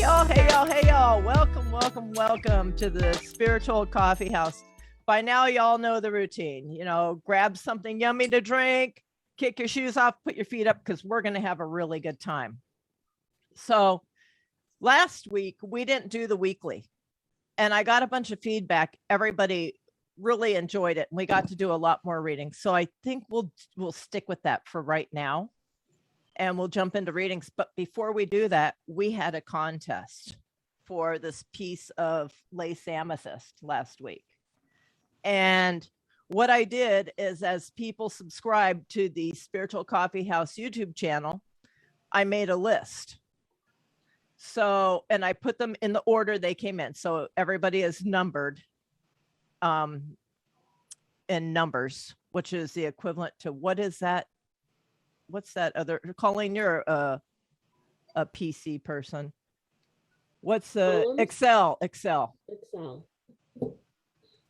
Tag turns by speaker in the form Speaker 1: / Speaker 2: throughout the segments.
Speaker 1: Hey y'all. Welcome to the Spiritual Coffee House. By now, y'all know the routine. Grab something yummy to drink, kick your shoes off, put your feet up, because we're going to have a really good time. So last week, we didn't do the weekly, and I got a bunch of feedback. Everybody really enjoyed it, and we got to do a lot more reading. So I think we'll stick with that for right now, and we'll jump into readings. But before we do that, we had a contest for this piece of lace amethyst last week. And what I did is, as people subscribe to the Spiritual Coffee House YouTube channel, I made a list. So, and I put them in the order they came in. So everybody is numbered in numbers, which is the equivalent to, what is that? What's that other, Colleen, you're a PC person. What's Excel?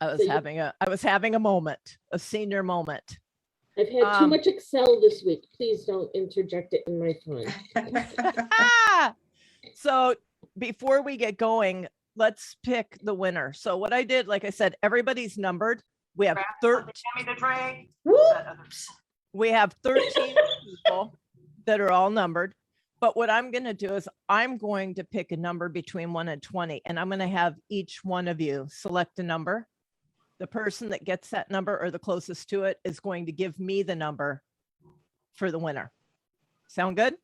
Speaker 1: I was having a moment, a senior moment.
Speaker 2: I've had too much Excel this week. Please don't interject it in my time.
Speaker 1: So before we get going, let's pick the winner. So what I did, like I said, everybody's numbered. We have 13. We have 13 people that are all numbered. But what I'm going to do is I'm going to pick a number between 1 and 20, and I'm going to have each one of you select a number. The person that gets that number or the closest to it is going to give me the number for the winner. Sound good?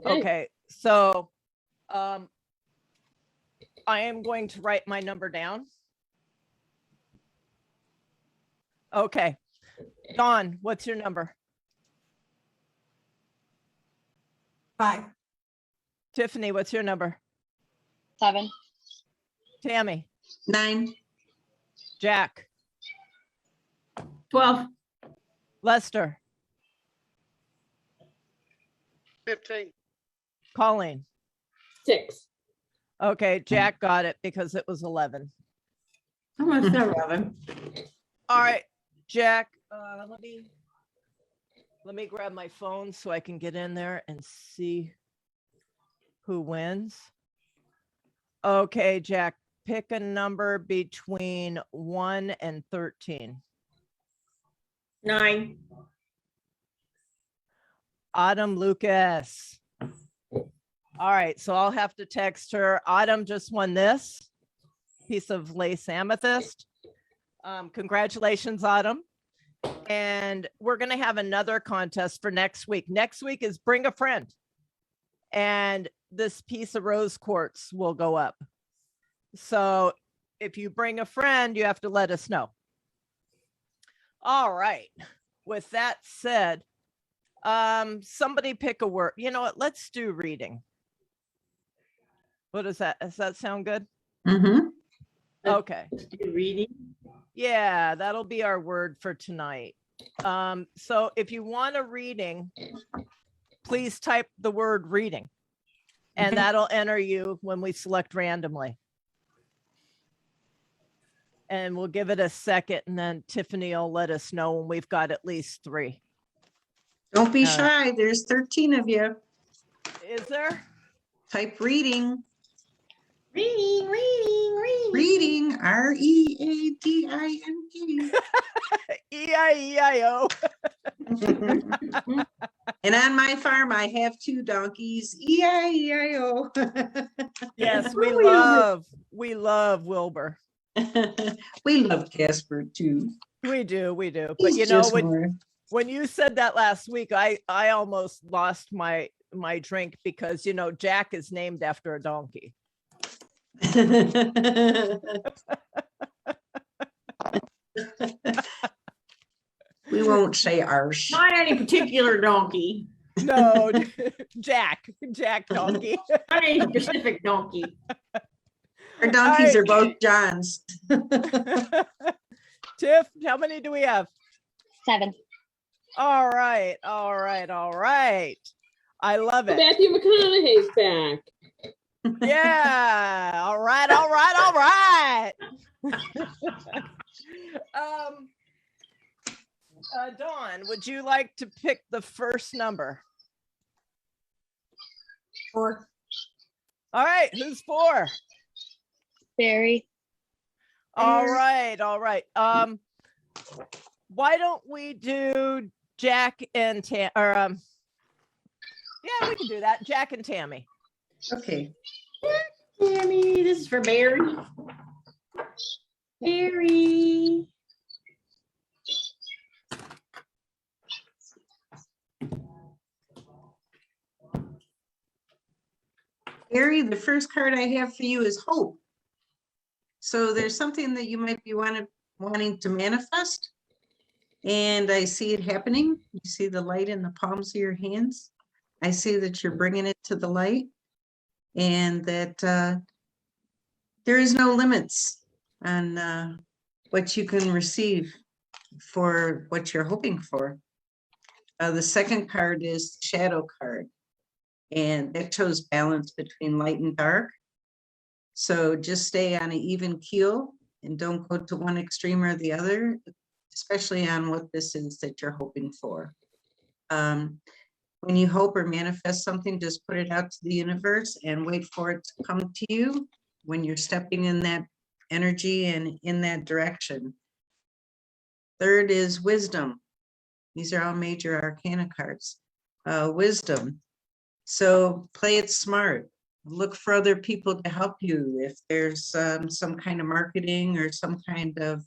Speaker 1: Okay. So I am going to write my number down. Okay. Dawn, what's your number?
Speaker 3: 5.
Speaker 1: Tiffany, what's your number?
Speaker 4: 7.
Speaker 1: Tammy?
Speaker 3: 9.
Speaker 1: Jack?
Speaker 3: 12.
Speaker 1: Lester?
Speaker 5: 15.
Speaker 1: Colleen?
Speaker 2: 6.
Speaker 1: Okay, Jack got it because it was 11.
Speaker 3: I'm gonna say 11.
Speaker 1: All right, Jack, let me grab my phone so I can get in there and see who wins. Okay, Jack, pick a number between 1 and 13.
Speaker 3: 9.
Speaker 1: Autumn Lucas. All right, so I'll have to text her. Autumn just won this piece of lace amethyst. Congratulations, Autumn. And we're going to have another contest for next week. Next week is bring a friend. And this piece of rose quartz will go up. So if you bring a friend, you have to let us know. All right. With that said, somebody pick a word. You know what? Let's do reading. What is that? Does that sound good?
Speaker 3: Mm-hmm.
Speaker 1: Okay.
Speaker 2: Reading.
Speaker 1: Yeah, that'll be our word for tonight. So if you want a reading, please type the word reading, and that'll enter you when we select randomly. And we'll give it a second, and then Tiffany will let us know when we've got at least 3.
Speaker 3: Don't be shy. There's 13 of you.
Speaker 1: Is there?
Speaker 3: Type reading.
Speaker 2: Reading.
Speaker 3: Reading. READING.
Speaker 1: E-I-E-I-O.
Speaker 3: And on my farm, I have 2 donkeys. E-I-E-I-O.
Speaker 1: Yes, we love Wilbur.
Speaker 3: We love Casper too.
Speaker 1: We do. But
Speaker 3: He's
Speaker 1: you know,
Speaker 3: just more.
Speaker 1: when you said that last week, I almost lost my drink because, you know, Jack is named after a donkey.
Speaker 3: We won't say ours.
Speaker 6: Not any particular donkey.
Speaker 1: No, Jack donkey.
Speaker 6: Not any specific donkey.
Speaker 3: Our donkeys are both Johns.
Speaker 1: Tiff, how many do we have?
Speaker 4: 7.
Speaker 1: All right. I love it.
Speaker 2: Matthew McConaughey's back.
Speaker 1: Yeah. All right. Dawn, would you like to pick the first number?
Speaker 6: 4.
Speaker 1: All right, who's 4?
Speaker 4: Barry.
Speaker 1: All right, all right. Why don't we do Jack and Tam, or yeah, we can do that. Jack and Tammy.
Speaker 3: Okay.
Speaker 6: Tammy, this is for Barry. Barry.
Speaker 3: Barry, the first card I have for you is hope. So there's something that you might be wanting to manifest. And I see it happening. You see the light in the palms of your hands. I see that you're bringing it to the light and that there is no limits on what you can receive for what you're hoping for. The second card is the shadow card, and that shows balance between light and dark. So just stay on an even keel and don't go to one extreme or the other, especially on what this is that you're hoping for. When you hope or manifest something, just put it out to the universe and wait for it to come to you when you're stepping in that energy and in that direction. Third is wisdom. These are all major arcana cards. Wisdom. So play it smart. Look for other people to help you. If there's some kind of marketing or some kind of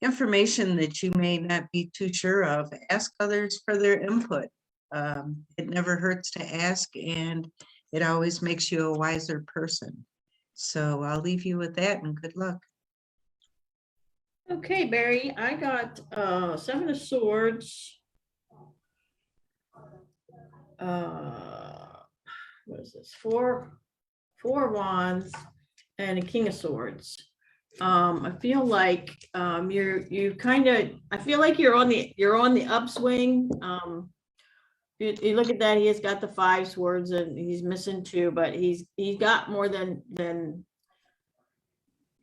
Speaker 3: information that you may not be too sure of, ask others for their input. It never hurts to ask, and it always makes you a wiser person. So I'll leave you with that, and good luck.
Speaker 6: Okay, Barry, I got 7 of Swords. What is this? 4 Wands and a King of Swords. I feel like I feel like you're on the upswing. You look at that, he has got the 5 swords and he's missing 2, but he's got more than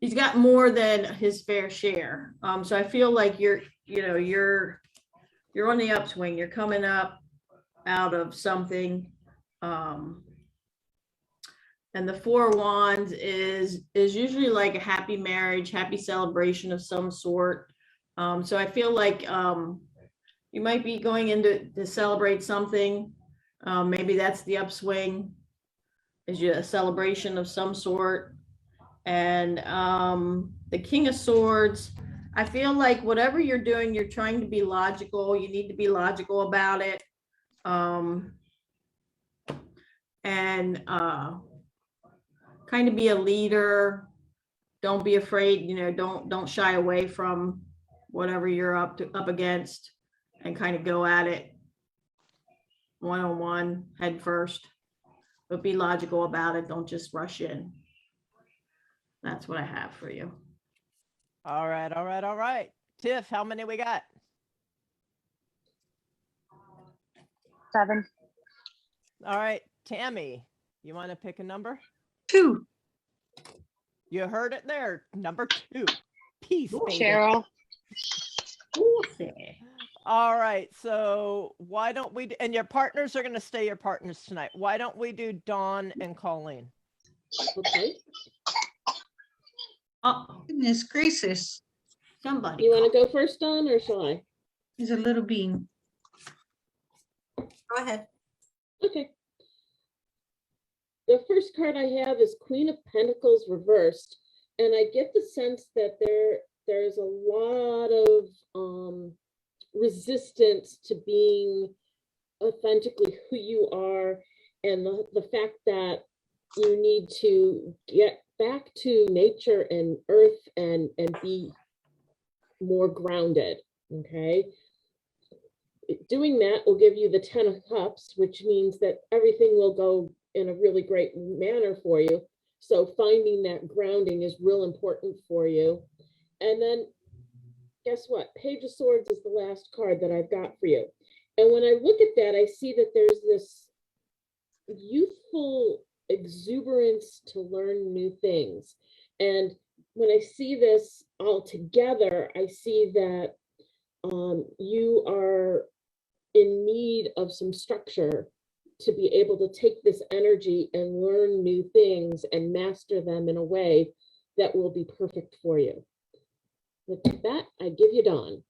Speaker 6: he's got more than his fair share. So I feel like you're on the upswing. You're coming up out of something. And the 4 Wands is usually like a happy marriage, happy celebration of some sort. So I feel like you might be going in to celebrate something. Maybe that's the upswing, is a celebration of some sort. And the King of Swords, I feel like whatever you're doing, you're trying to be logical. You need to be logical about it. And kind of be a leader. Don't be afraid, don't shy away from whatever you're up against, and kind of go at it one-on-one, head first, but be logical about it. Don't just rush in. That's what I have for you.
Speaker 1: All right, all right, all right. Tiff, how many we got?
Speaker 4: 7.
Speaker 1: All right, Tammy, you want to pick a number?
Speaker 3: 2.
Speaker 1: You heard it there. Number 2. Peace, baby.
Speaker 4: Cheryl.
Speaker 1: All right, so why don't we, and your partners are going to stay your partners tonight. Why don't we do Dawn and Colleen?
Speaker 2: Okay.
Speaker 6: Oh,
Speaker 3: Goodness gracious,
Speaker 6: somebody.
Speaker 2: You want to go first, Dawn, or shall I?
Speaker 3: he's a little bean. Go ahead.
Speaker 2: Okay. The first card I have is Queen of Pentacles reversed, and I get the sense that there's a lot of resistance to being authentically who you are, and the fact that you need to get back to nature and earth and be more grounded. Okay. Doing that will give you the 10 of Cups, which means that everything will go in a really great manner for you. So finding that grounding is real important for you. And then guess what? Page of Swords is the last card that I've got for you. And when I look at that, I see that there's this youthful exuberance to learn new things. And when I see this all together, I see that you are in need of some structure to be able to take this energy and learn new things and master them in a way that will be perfect for you. With that, I give you Dawn.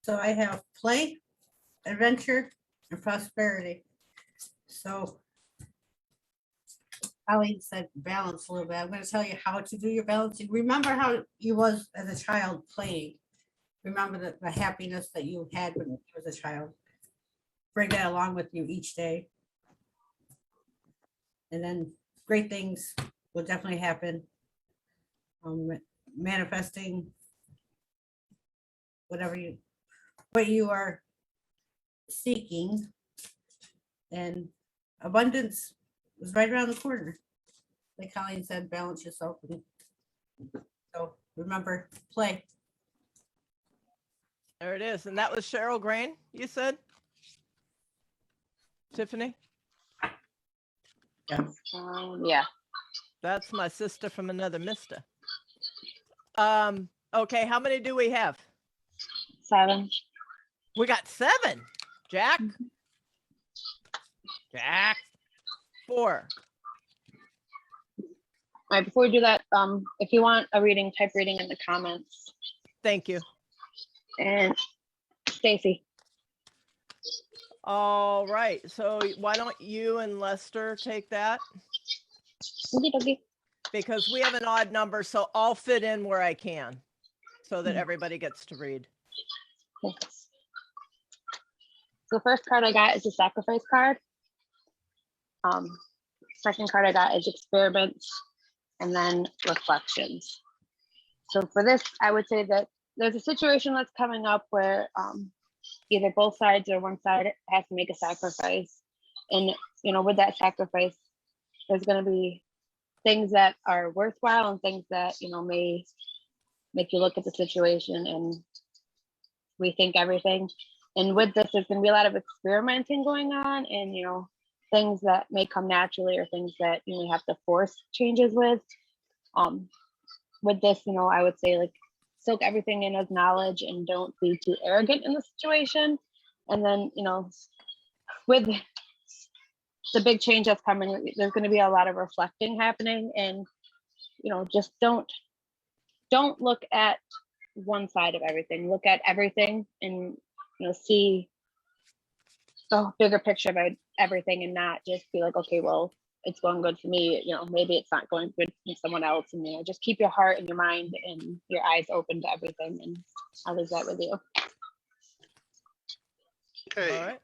Speaker 7: So I have play, adventure, and prosperity. So Colleen said balance a little bit. I'm going to tell you how to do your balancing. Remember how you was as a child playing. Remember the happiness that you had when you was a child. Bring that along with you each day. And then great things will definitely happen. Manifesting what you are seeking, and abundance is right around the corner. Like Colleen said, balance yourself. So remember, play.
Speaker 1: There it is. And that was Cheryl Grain, you said? Tiffany?
Speaker 4: Yeah,
Speaker 1: That's my sister from another mister. Okay, how many do we have?
Speaker 4: 7.
Speaker 1: We got 7. Jack? Jack? 4.
Speaker 4: All right, before we do that, if you want a reading, type reading in the comments.
Speaker 1: Thank you.
Speaker 4: And Stacy.
Speaker 1: All right. So why don't you and Lester take that?
Speaker 4: Okey-dokey.
Speaker 1: Because we have an odd number, so I'll fit in where I can so that
Speaker 4: Mhm.
Speaker 1: everybody gets to read.
Speaker 4: Okay. So the first card I got is a sacrifice card. Second card I got is experiments, and then reflections. So for this, I would say that there's a situation that's coming up where either both sides or one side has to make a sacrifice. And, with that sacrifice, there's going to be things that are worthwhile and things that, may make you look at the situation and rethink everything. And with this, there's going to be a lot of experimenting going on, and, things that may come naturally or things that you may have to force changes with. With this, I would say, like, soak everything in as knowledge and don't be too arrogant in the situation. And then, with the big change that's coming, there's going to be a lot of reflecting happening, and, just don't look at one side of everything. Look at everything and, see the bigger picture about everything, and not just be like, okay, well, it's going good for me. Maybe it's not going good for someone else. And, just keep your heart and your mind and your eyes open to everything. And I'll leave that with you.
Speaker 5: Okay.
Speaker 1: All right.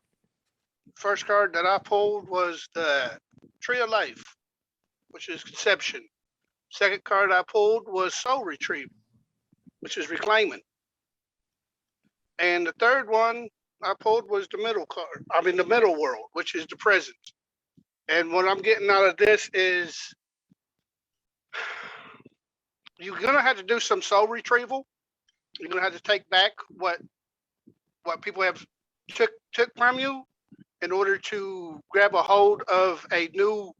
Speaker 5: First card that I pulled was the Tree of Life, which is conception. Second card I pulled was Soul Retrieval, which is reclaiming. And the third one I pulled was the middle card. The middle world, which is the present. And what I'm getting out of this is you're gonna have to do some soul retrieval. You're gonna have to take back what people have took from you in order to grab a hold of a new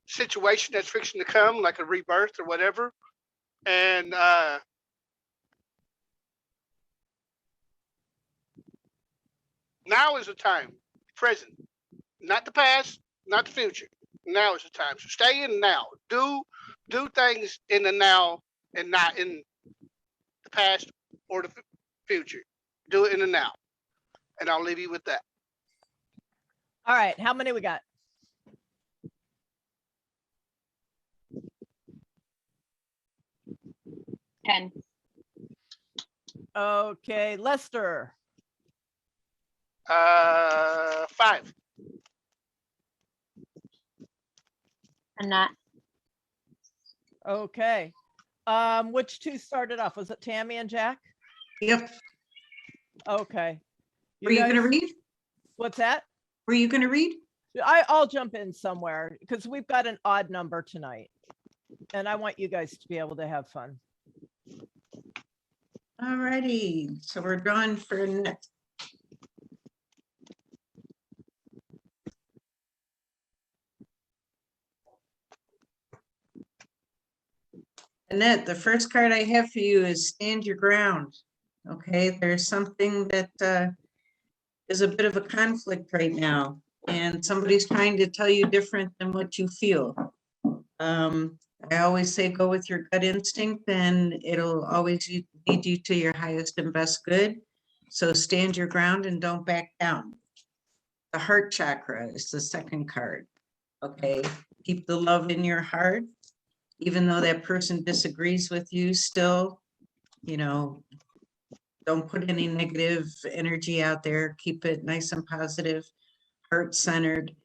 Speaker 5: situation that's fixing to come, like a rebirth or whatever. And now is the time, present, not the past, not the future. Now is the time. So stay in now. Do things in the now and not in the past or the future. Do it in the now. And I'll leave you with that.
Speaker 1: All right. How many we got?
Speaker 4: Ten.
Speaker 1: Okay. Lester.
Speaker 5: 5.
Speaker 4: And that.
Speaker 1: Okay. Which 2 started off? Was it Tammy and Jack?
Speaker 3: Yep.
Speaker 1: Okay.
Speaker 3: Were you gonna
Speaker 1: guys-
Speaker 3: read?
Speaker 1: What's that?
Speaker 3: Were you gonna read?
Speaker 1: I'll jump in somewhere because we've got an odd number tonight. And I want you guys to be able to have fun.
Speaker 3: Alrighty, so we're drawing for next. Annette, the first card I have for you is Stand Your Ground. Okay, there's something that is a bit of a conflict right now, and somebody's trying to tell you different than what you feel. I always say go with your gut instinct, and it'll always lead you to your highest and best good. So stand your ground and don't back down. The heart chakra is the second card. Okay, keep the love in your heart, even though that person disagrees with you still, you know, don't put any negative energy out there. Keep it nice and positive, heart centered.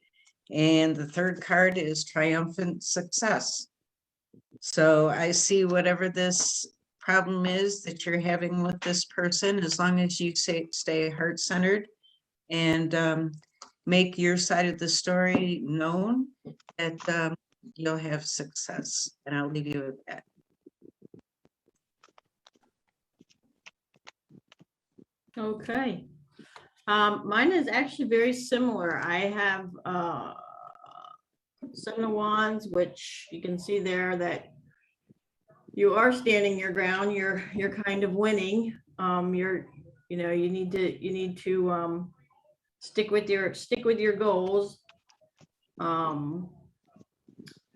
Speaker 3: And the third card is triumphant success. So I see whatever this problem is that you're having with this person, as long as you stay heart centered and make your side of the story known, that you'll have success. And I'll leave you with that.
Speaker 6: Okay. Mine is actually very similar. I have Seven of Wands, which you can see there that you are standing your ground. You're kind of winning. You need to stick with your goals.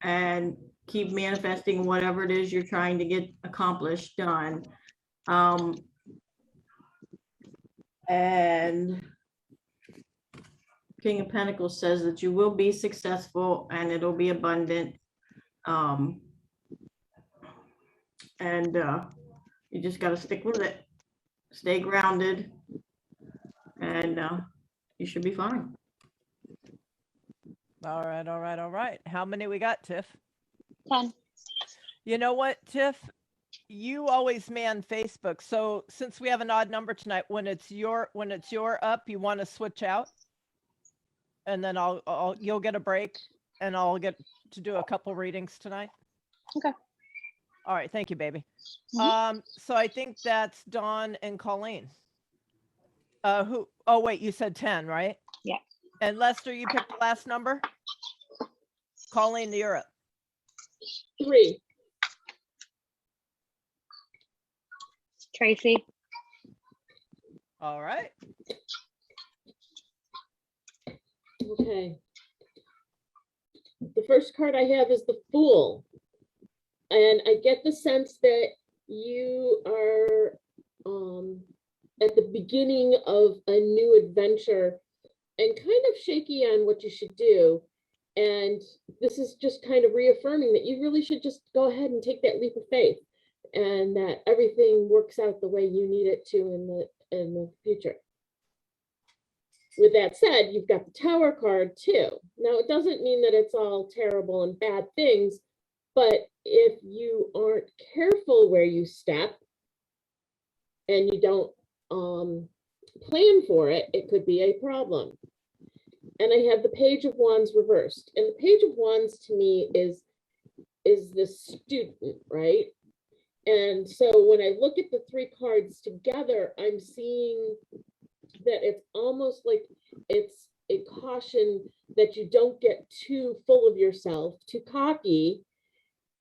Speaker 6: And keep manifesting whatever it is you're trying to get accomplished done. And King of Pentacles says that you will be successful and it'll be abundant. You just got to stick with it, stay grounded, and you should be fine.
Speaker 1: All right, all right, all right. How many we got, Tiff?
Speaker 4: 10.
Speaker 1: You know what, Tiff? You always man Facebook. So since we have an odd number tonight, when it's your up, you want to switch out, and then you'll get a break, and I'll get to do a couple readings tonight.
Speaker 4: Okay.
Speaker 1: All right, thank you, baby.
Speaker 4: Mhm.
Speaker 1: So I think that's Dawn and Colleen. Who? Oh wait, you said 10, right?
Speaker 4: Yeah.
Speaker 1: And Lester, you picked the last number. Colleen to Europe.
Speaker 2: 3.
Speaker 4: Tracy.
Speaker 1: All right.
Speaker 2: Okay. The first card I have is the Fool. And I get the sense that you are at the beginning of a new adventure and kind of shaky on what you should do. And this is just kind of reaffirming that you really should just go ahead and take that leap of faith, and that everything works out the way you need it to in the future. With that said, you've got the Tower card too. Now, it doesn't mean that it's all terrible and bad things, but if you aren't careful where you step and you don't plan for it, it could be a problem. And I have the Page of Wands reversed. And the Page of Wands to me is the student, right? And so when I look at the 3 cards together, I'm seeing that it's almost like it's a caution that you don't get too full of yourself, too cocky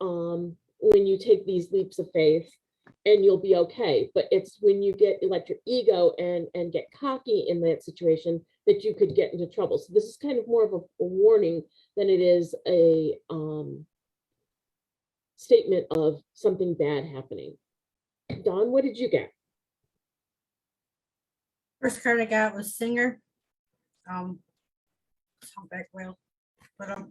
Speaker 2: when you take these leaps of faith, and you'll be okay. But it's when you let your ego and get cocky in that situation that you could get into trouble. So this is kind of more of a warning than it is a statement of something bad happening. Dawn, what did you get?
Speaker 7: First card I got was Singer. Sound back well, but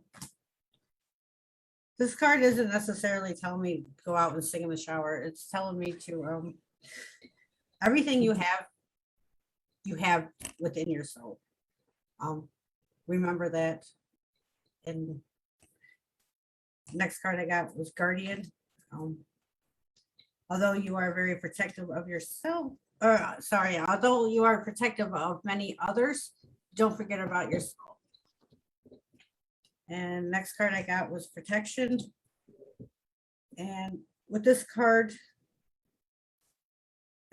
Speaker 7: this card isn't necessarily telling me to go out and sing in the shower. It's telling me to everything you have within your soul. Remember that. And next card I got was Guardian. Although you are very protective of yourself, although you are protective of many others, don't forget about your soul. And next card I got was Protection. And with this card,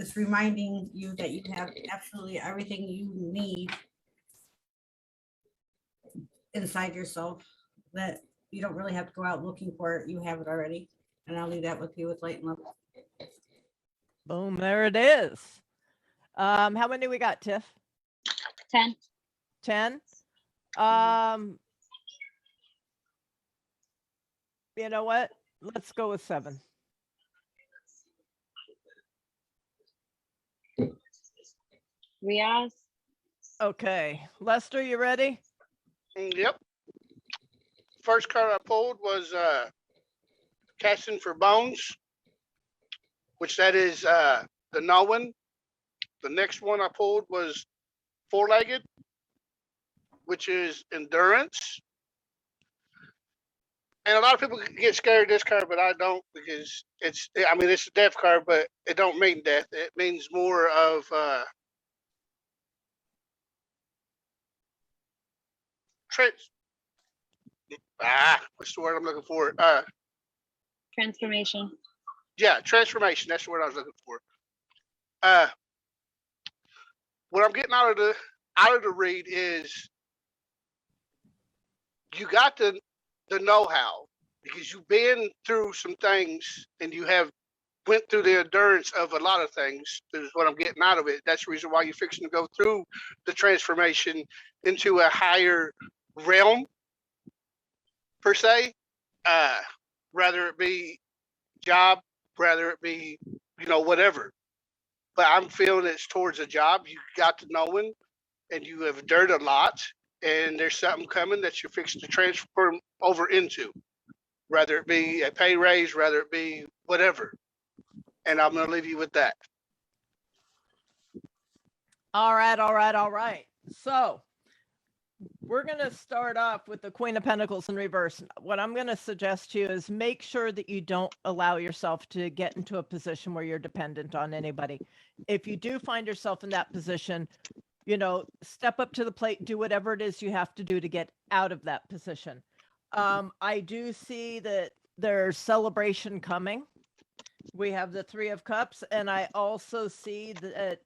Speaker 7: it's reminding you that you have absolutely everything you need inside yourself, that you don't really have to go out looking for it. You have it already. And I'll leave that with you with light and love.
Speaker 1: Boom, there it is. How many we got, Tiff?
Speaker 4: 10.
Speaker 1: 10? You know what? Let's go with 7.
Speaker 4: Riaz,
Speaker 1: Okay, Lester, you ready?
Speaker 5: Yep. First card I pulled was Casting for Bones, which that is the no one. The next one I pulled was Four-Legged, which is Endurance. And a lot of people get scared of this card, but I don't, because it's a death card, but it don't mean death. It means more of what's the word I'm looking for?
Speaker 4: transformation.
Speaker 5: Yeah, transformation. That's the word I was looking for. What I'm getting out of the read is you got the know-how, because you've been through some things and you have went through the endurance of a lot of things. Is what I'm getting out of it. That's the reason why you're fixing to go through the transformation into a higher realm, per se. Rather it be job, rather it be, whatever. But I'm feeling it's towards a job. You got to knowing, and you have endured a lot, and there's something coming that you're fixing to transfer over into, rather it be a pay raise, rather it be whatever. And I'm going to leave you with that.
Speaker 1: All right. So we're going to start off with the Queen of Pentacles in reverse. What I'm going to suggest to you is make sure that you don't allow yourself to get into a position where you're dependent on anybody. If you do find yourself in that position, step up to the plate, do whatever it is you have to do to get out of that position. I do see that there's celebration coming. We have the 3 of Cups, and I also see that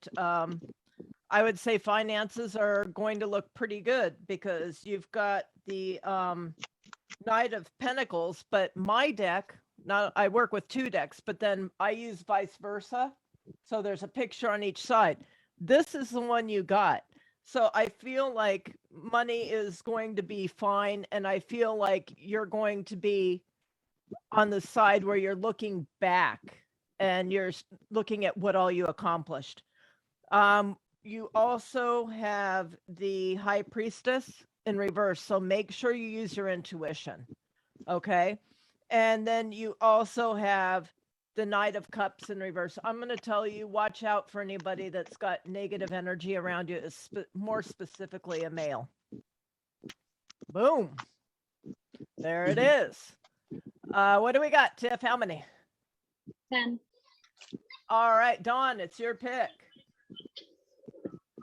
Speaker 1: I would say finances are going to look pretty good, because you've got the Knight of Pentacles, but my deck, I work with 2 decks, but then I use vice versa. So there's a picture on each side. This is the one you got. So I feel like money is going to be fine, and I feel like you're going to be on the side where you're looking back and you're looking at what all you accomplished. You also have the High Priestess in reverse, so make sure you use your intuition, okay? And then you also have the Knight of Cups in reverse. I'm going to tell you, watch out for anybody that's got negative energy around you, more specifically a male. Boom. There it is. What do we got, Tiff? How many?
Speaker 4: 10.
Speaker 1: All right, Dawn, it's your pick.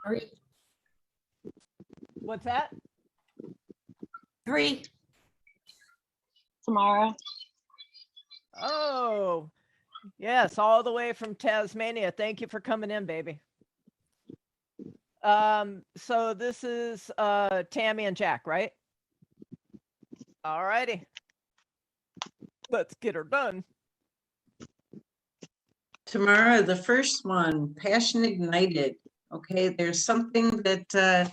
Speaker 7: 3.
Speaker 1: What's that?
Speaker 7: 3.
Speaker 4: Tomorrow.
Speaker 1: Oh, yes, all the way from Tasmania. Thank you for coming in, baby. So this is Tammy and Jack, right? All righty. Let's get her done.
Speaker 3: Tamara, the first one, Passion Ignited. Okay, there's something that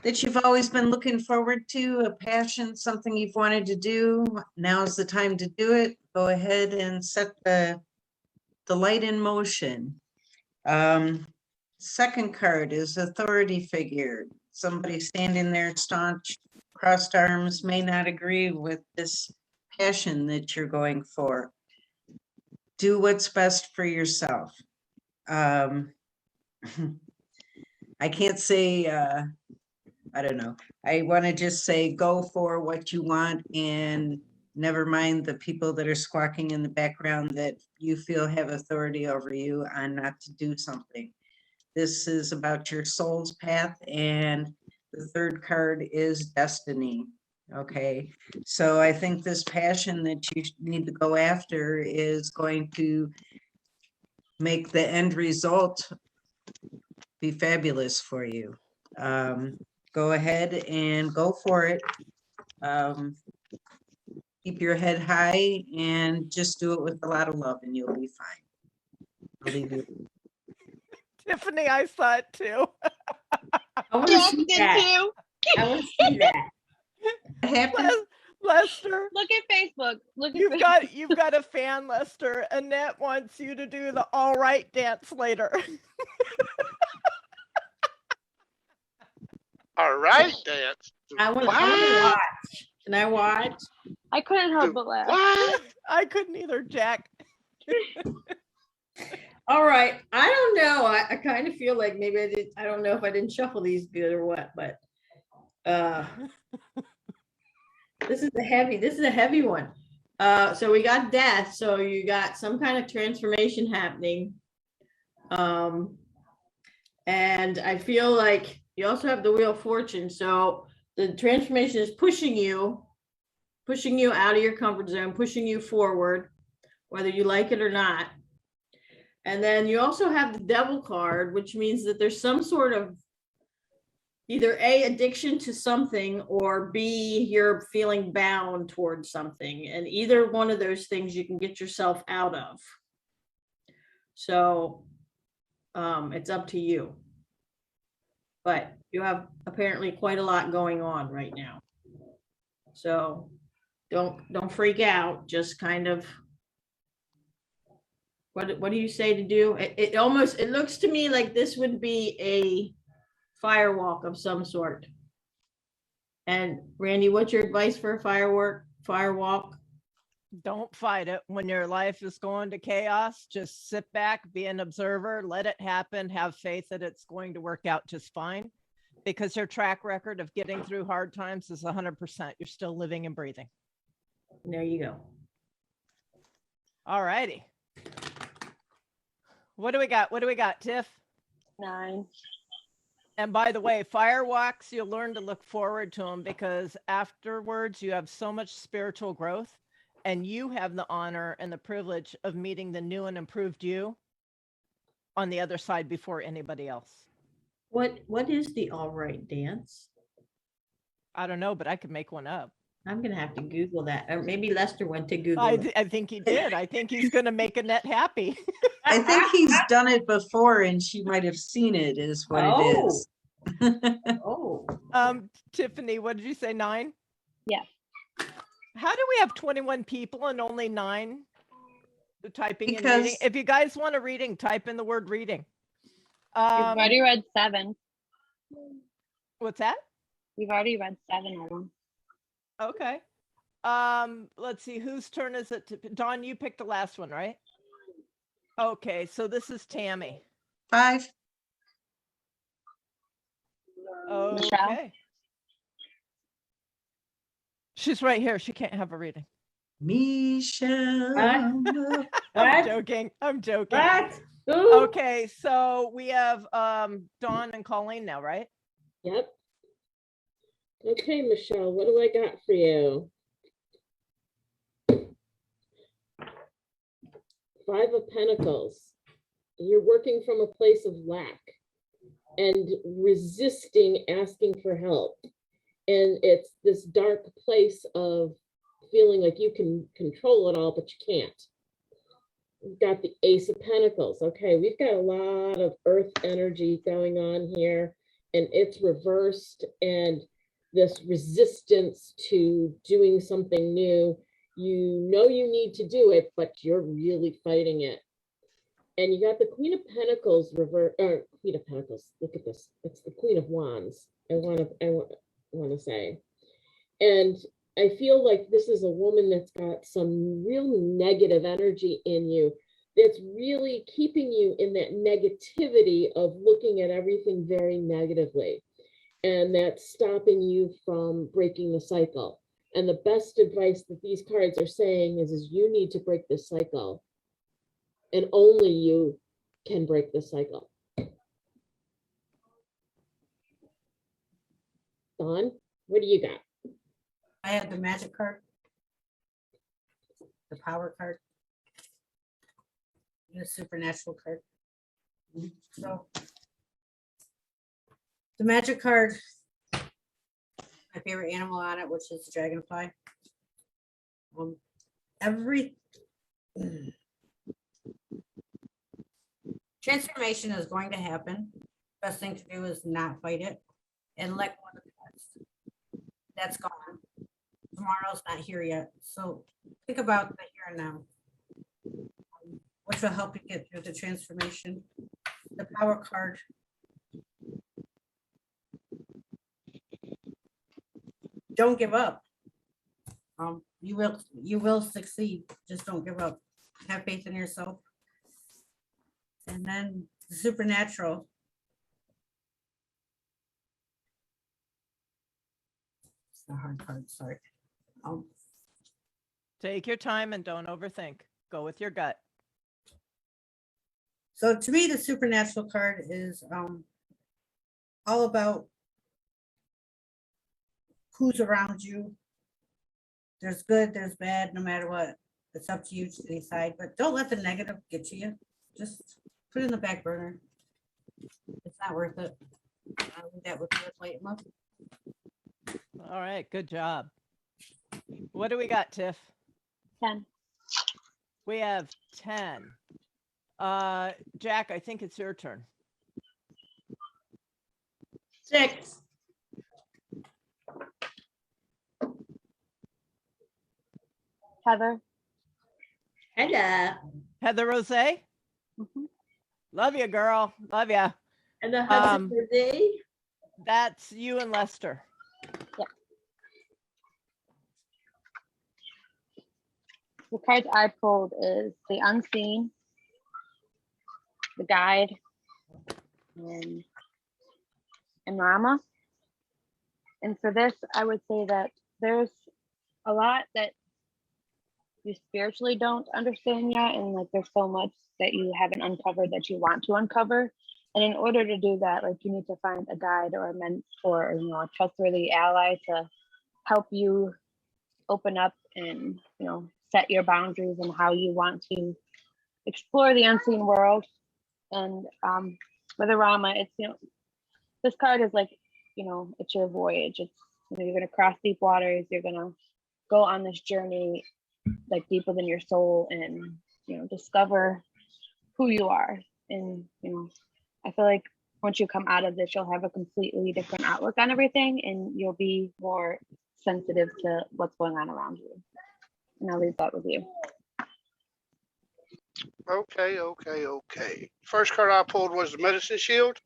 Speaker 3: you've always been looking forward to, a passion, something you've wanted to do. Now's the time to do it. Go ahead and set the light in motion. Second card is Authority Figure. Somebody standing there staunch, crossed arms, may not agree with this passion that you're going for. Do what's best for yourself. I can't say, I don't know. I want to just say, go for what you want, and never mind the people that are squawking in the background that you feel have authority over you on not to do something. This is about your soul's path, and the third card is Destiny. Okay, so I think this passion that you need to go after is going to make the end result be fabulous for you. Go ahead and go for it. Keep your head high and just do it with a lot of love, and you'll be fine. I'll leave you.
Speaker 1: Tiffany, I saw it too.
Speaker 6: I want to
Speaker 4: Jack
Speaker 6: see
Speaker 4: did
Speaker 6: that.
Speaker 4: too.
Speaker 6: I want to see that.
Speaker 3: What happened?
Speaker 1: Lester,
Speaker 4: Look at Facebook. Look at
Speaker 1: you've got a fan, Lester. Annette wants you to do the all right dance later.
Speaker 5: All right, dance.
Speaker 6: I want to
Speaker 5: What?
Speaker 6: watch. Can I watch?
Speaker 4: I couldn't help but laugh.
Speaker 5: What?
Speaker 1: I couldn't either, Jack.
Speaker 6: All right. I don't know. I kind of feel like maybe I did. I don't know if I didn't shuffle these good or what, but this is a heavy one. So we got death. So you got some kind of transformation happening. And I feel like you also have the Wheel of Fortune. So the transformation is pushing you out of your comfort zone, pushing you forward, whether you like it or not. And then you also have the Devil card, which means that there's some sort of either A, addiction to something, or B, you're feeling bound towards something. And either one of those things you can get yourself out of. So it's up to you. But you have apparently quite a lot going on right now. So don't freak out, just kind of, what do you say to do? It looks to me like this would be a firewalk of some sort. And Randy, what's your advice for a firewalk?
Speaker 1: Don't fight it. When your life is going to chaos, just sit back, be an observer, let it happen, have faith that it's going to work out just fine, because your track record of getting through hard times is 100%. You're still living and breathing.
Speaker 6: There you go.
Speaker 1: All righty. What do we got, Tiff?
Speaker 4: 9.
Speaker 1: And by the way, firewalks, you'll learn to look forward to them, because afterwards you have so much spiritual growth, and you have the honor and the privilege of meeting the new and improved you on the other side before anybody else.
Speaker 6: What is the all right dance?
Speaker 1: I don't know, but I could make one up.
Speaker 6: I'm gonna have to Google that, or maybe Lester went to Google.
Speaker 1: I think he did. I think he's going to make Annette happy.
Speaker 3: I think he's done it before and she might have seen it is what it is.
Speaker 6: Oh,
Speaker 1: Tiffany, what did you say, 9?
Speaker 4: Yeah.
Speaker 1: How do we have 21 people and only 9 typing and reading?
Speaker 3: Because-
Speaker 1: If you guys want a reading, type in the word reading.
Speaker 4: You've already read 7.
Speaker 1: What's that?
Speaker 4: You've already read 7 of them.
Speaker 1: Okay. Let's see, whose turn is it? Dawn, you picked the last one, right? Okay, so this is Tammy.
Speaker 3: 5.
Speaker 4: Michelle?
Speaker 1: Okay. She's right here. She can't have a reading.
Speaker 3: Michelle.
Speaker 1: I'm
Speaker 6: what?
Speaker 1: joking. I'm joking.
Speaker 6: What? Ooh.
Speaker 1: Okay, so we have Dawn and Colleen now, right?
Speaker 2: Yep. Okay, Michelle, what do I got for you? 5 of Pentacles. You're working from a place of lack and resisting asking for help. And it's this dark place of feeling like you can control it all, but you can't. We've got the Ace of Pentacles. Okay, we've got a lot of earth energy going on here, and it's reversed, and this resistance to doing something new. You know you need to do it, but you're really fighting it. And you got the Queen of Pentacles Queen of Pentacles. Look at this. It's the Queen of Wands. I want to say. And I feel like this is a woman that's got some real negative energy in you that's really keeping you in that negativity of looking at everything very negatively. And that's stopping you from breaking the cycle. And the best advice that these cards are saying is you need to break this cycle. And only you can break the cycle. Dawn, what do you got?
Speaker 7: I had the magic card, the power card, and the supernatural card. So the magic card, my favorite animal on it, which is the dragonfly. Transformation is going to happen. Best thing to do is not fight it and let go of the past. That's gone. Tomorrow's not here yet. So think about the here and now, which will help you get through the transformation. The power card. Don't give up. You will succeed. Just don't give up. Have faith in yourself. And then the supernatural. It's the hard card, sorry.
Speaker 1: Take your time and don't overthink. Go with your gut.
Speaker 7: So to me, the supernatural card is all about who's around you. There's good, there's bad, no matter what. It's up to you to decide, but don't let the negative get to you. Just put it in the back burner. It's not worth it. I'll leave that with you, late month.
Speaker 1: All right, good job. What do we got, Tiff?
Speaker 4: 10.
Speaker 1: We have 10. Jack, I think it's your turn.
Speaker 6: 6.
Speaker 4: Heather.
Speaker 6: Hello.
Speaker 1: Heather Rose?
Speaker 4: Mhm.
Speaker 1: Love you, girl. Love ya.
Speaker 6: And the Hudson Day.
Speaker 1: That's you and Lester.
Speaker 4: The card I pulled is the Unseen, the Guide, and Rama. And for this, I would say that there's a lot that you spiritually don't understand yet, and like there's so much that you haven't uncovered that you want to uncover. And in order to do that, like you need to find a guide or a mentor, or a trustworthy ally to help you open up and set your boundaries and how you want to explore the unseen world. And with the Rama, it's this card is like it's your voyage. It's you're gonna cross deep waters. You're gonna go on this journey like deeper than your soul, and discover who you are. And I feel like once you come out of this, you'll have a completely different outlook on everything, and you'll be more sensitive to what's going on around you. And I'll leave that with you.
Speaker 5: Okay. First card I pulled was the Medicine Shield,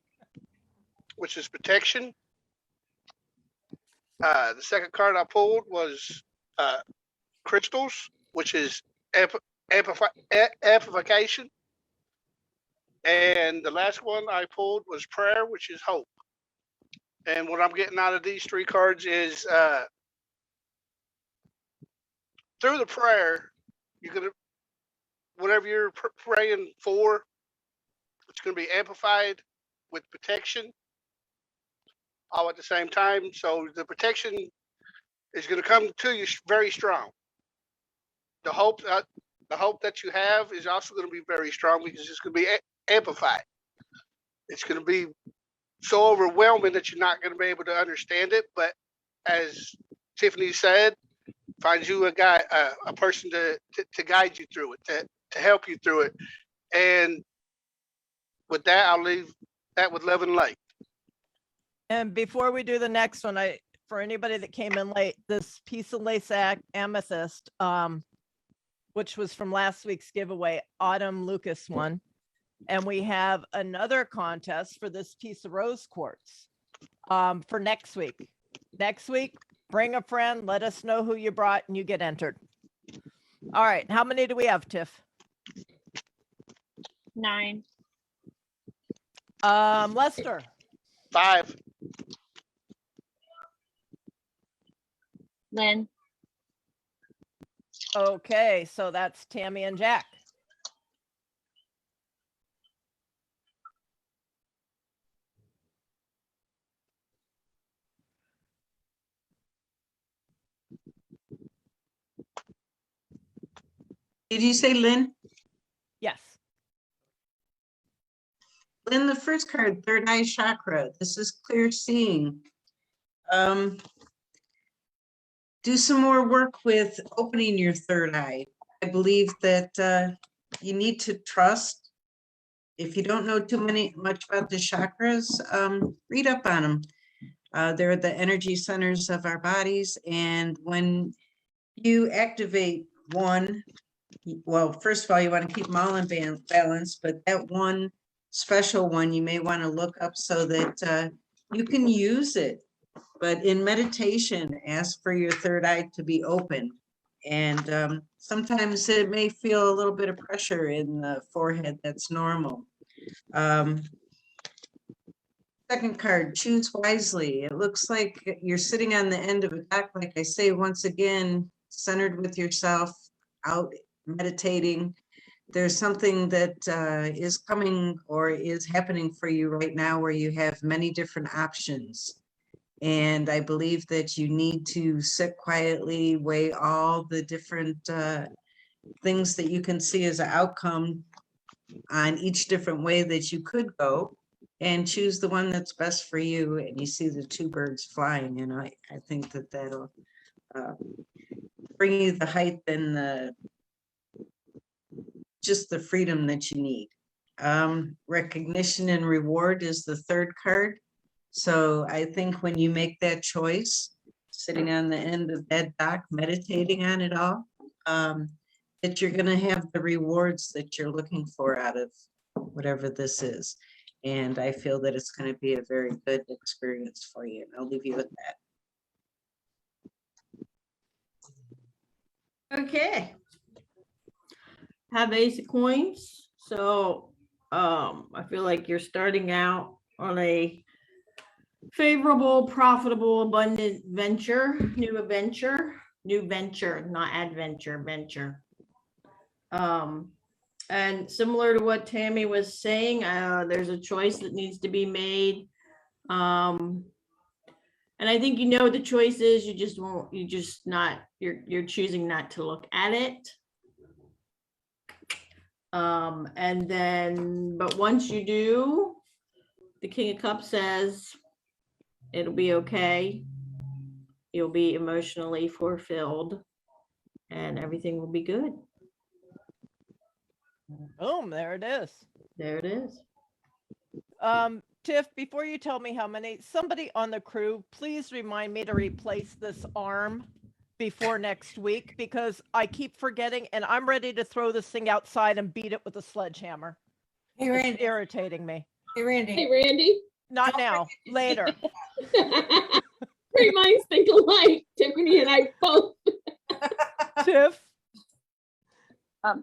Speaker 5: which is protection. The second card I pulled was crystals, which is amplification. And the last one I pulled was prayer, which is hope. And what I'm getting out of these 3 cards is through the prayer, you're going to, whatever you're praying for, it's going to be amplified with protection all at the same time. So the protection is going to come to you very strong. The hope that you have is also going to be very strong, because it's going to be amplified. It's going to be so overwhelming that you're not going to be able to understand it. But as Tiffany said, find you a person to guide you through it, to help you through it. And with that, I'll leave that with love and light.
Speaker 1: And before we do the next one, for anybody that came in late, this piece of lace amethyst, which was from last week's giveaway, Autumn Lucas won. And we have another contest for this piece of rose quartz for next week. Next week, bring a friend, let us know who you brought, and you get entered. All right, how many do we have, Tiff?
Speaker 4: 9.
Speaker 1: Lester.
Speaker 5: 5.
Speaker 4: Lynn.
Speaker 1: Okay, so that's Tammy and Jack.
Speaker 3: Did you say Lynn?
Speaker 1: Yes.
Speaker 3: Lynn, the first card, third eye chakra. This is clear seeing. Do some more work with opening your third eye. I believe that you need to trust if you don't know much about the chakras, read up on them. They're the energy centers of our bodies, and when you activate one, well, first of all, you want to keep them all in balance, but that one special one you may want to look up so that you can use it. But in meditation, ask for your third eye to be open. And sometimes it may feel a little bit of pressure in the forehead. That's normal. Second card, choose wisely. It looks like you're sitting on the end of a dock, like I say, once again, centered with yourself, out meditating. There's something that is coming or is happening for you right now where you have many different options. And I believe that you need to sit quietly, weigh all the different things that you can see as an outcome on each different way that you could go, and choose the one that's best for you. And you see the two birds flying, and I think that that'll bring you the height and just the freedom that you need. Recognition and reward is the third card. So I think when you make that choice, sitting on the end of that dock, meditating on it all, that you're going to have the rewards that you're looking for out of whatever this is. And I feel that it's going to be a very good experience for you. And I'll leave you with that.
Speaker 6: Okay. Have ace of coins. So I feel like you're starting out on a favorable, profitable, abundant new venture, not adventure, venture. And similar to what Tammy was saying, there's a choice that needs to be made. And I think you know what the choice is, you're choosing not to look at it. And then, but once you do, the King of Cups says it'll be okay. You'll be emotionally fulfilled and everything will be good.
Speaker 1: Boom, there it is.
Speaker 6: There it is.
Speaker 1: Tiff, before you tell me how many, somebody on the crew, please remind me to replace this arm before next week, because I keep forgetting and I'm ready to throw this thing outside and beat it with a sledgehammer.
Speaker 7: Hey,
Speaker 1: It's
Speaker 7: Randy.
Speaker 1: irritating me.
Speaker 7: Hey, Randy.
Speaker 2: Hey, Randy.
Speaker 1: Not now, later.
Speaker 2: Great minds think alike. Tiffany and I both.
Speaker 1: Tiff,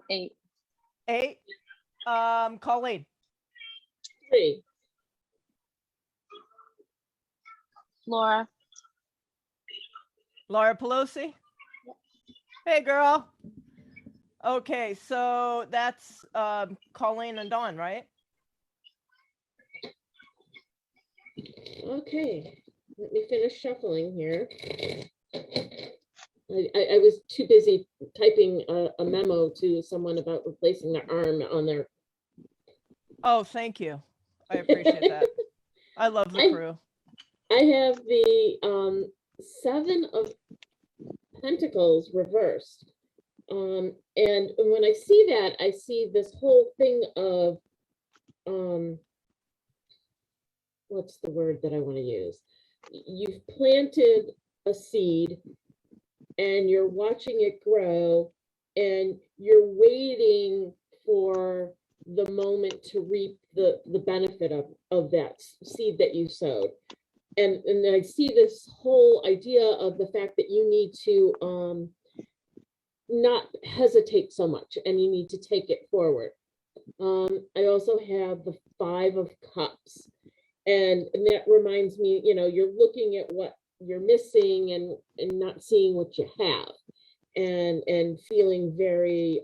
Speaker 4: 8.
Speaker 1: 8. Colleen,
Speaker 2: 3.
Speaker 4: Laura,
Speaker 1: Laura Pelosi. Hey, girl. Okay, so that's Colleen and Dawn, right?
Speaker 2: Okay, let me finish shuffling here. I was too busy typing a memo to someone about replacing their arm on their.
Speaker 1: Oh, thank you. I appreciate that. I love the crew.
Speaker 2: I have the 7 of Pentacles reversed. And when I see that, I see this whole thing of, what's the word that I want to use? You've planted a seed and you're watching it grow and you're waiting for the moment to reap the benefit of that seed that you sowed. And I see this whole idea of the fact that you need to not hesitate so much and you need to take it forward. I also have the 5 of Cups, and that reminds me, you're looking at what you're missing and not seeing what you have, and feeling very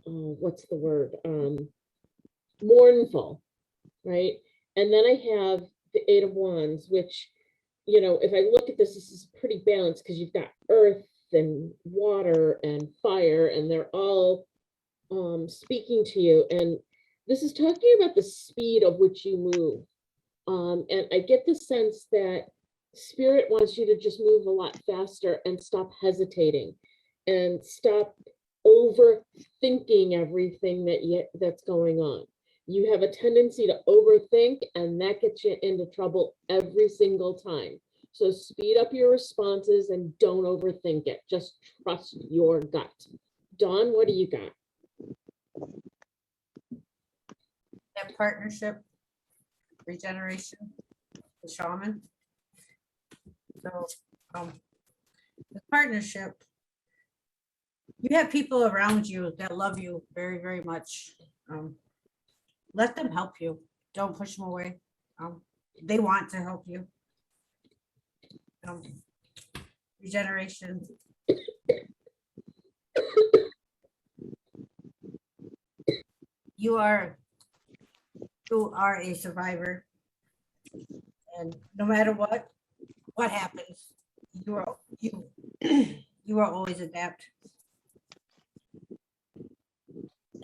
Speaker 2: what's the word, mournful, right? And then I have the 8 of Wands, which, if I look at this is pretty balanced because you've got earth and water and fire, and they're all speaking to you. And this is talking about the speed of which you move. And I get the sense that Spirit wants you to just move a lot faster and stop hesitating and stop overthinking everything that's going on. You have a tendency to overthink, and that gets you into trouble every single time. So speed up your responses and don't overthink it. Just trust your gut. Dawn, what do you got?
Speaker 7: That partnership, regeneration, the shaman. So, the partnership, you have people around you that love you very, very much. Let them help you. Don't push them away. They want to help you. Regeneration. You are a survivor, and no matter what happens, you will always adapt.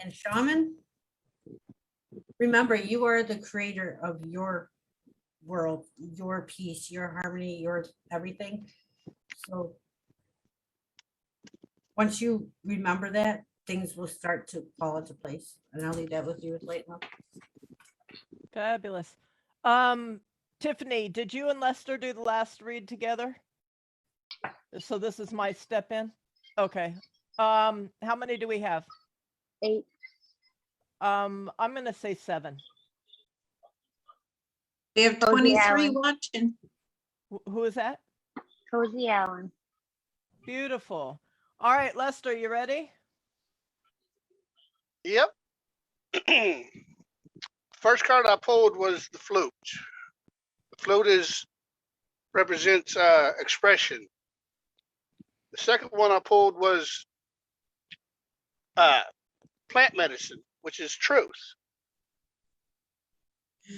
Speaker 7: And shaman, remember, you are the creator of your world, your peace, your harmony, your everything. So once you remember that, things will start to fall into place. And I'll leave that with you with light love.
Speaker 1: Fabulous. Tiffany, did you and Lester do the last read together? So this is my step in. Okay. How many do we have?
Speaker 4: 8.
Speaker 1: I'm gonna say 7.
Speaker 3: We have
Speaker 4: Cozy
Speaker 3: 23
Speaker 4: Allen.
Speaker 3: watching.
Speaker 1: Who is that?
Speaker 4: Cozy Allen.
Speaker 1: Beautiful. All right, Lester, you ready?
Speaker 5: Yep. First card I pulled was the flute. The flute represents expression. The second one I pulled was plant medicine, which is truth.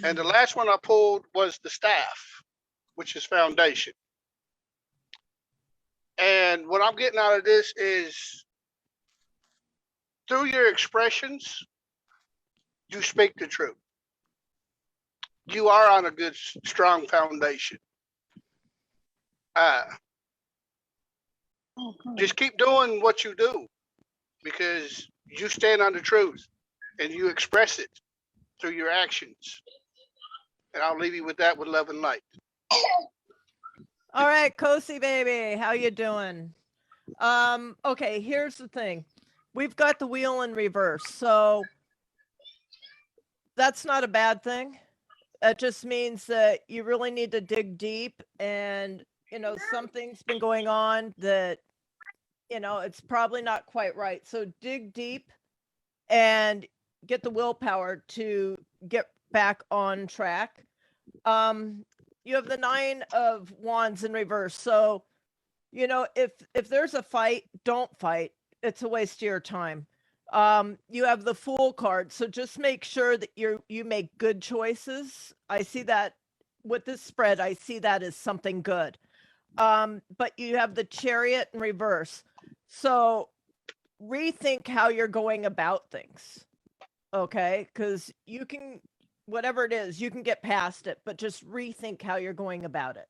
Speaker 5: And the last one I pulled was the staff, which is foundation. And what I'm getting out of this is through your expressions, you speak the truth. You are on a good, strong foundation. Just keep doing what you do because you stand on the truth and you express it through your actions. And I'll leave you with that with love and light.
Speaker 1: All right, Cozy baby, how you doing? Okay, here's the thing. We've got the wheel in reverse, so that's not a bad thing. That just means that you really need to dig deep, and something's been going on that it's probably not quite right. So dig deep and get the willpower to get back on track. You have the 9 of Wands in reverse. So, if there's a fight, don't fight. It's a waste of your time. You have the Fool card. So just make sure that you make good choices. I see that with this spread, I see that as something good. But you have the Chariot in reverse. So rethink how you're going about things. Okay? Because you can, whatever it is, you can get past it, but just rethink how you're going about it.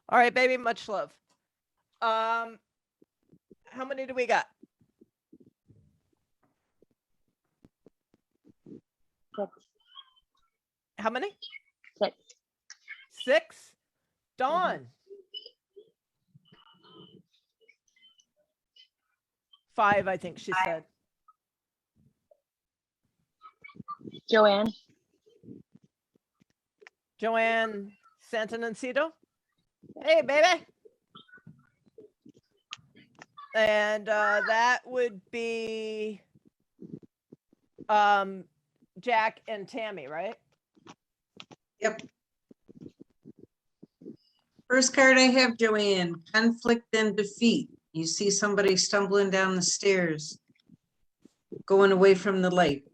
Speaker 1: All right, baby, much love. How many do we got?
Speaker 4: 6.
Speaker 1: How many?
Speaker 4: 6.
Speaker 1: 6? Dawn. 5, I think she said.
Speaker 4: Joanne.
Speaker 1: Joanne Santanancito. Hey, baby. And that would be Jack and Tammy, right?
Speaker 3: Yep. First card I have, Joanne, conflict and defeat. You see somebody stumbling down the stairs, going away from the light.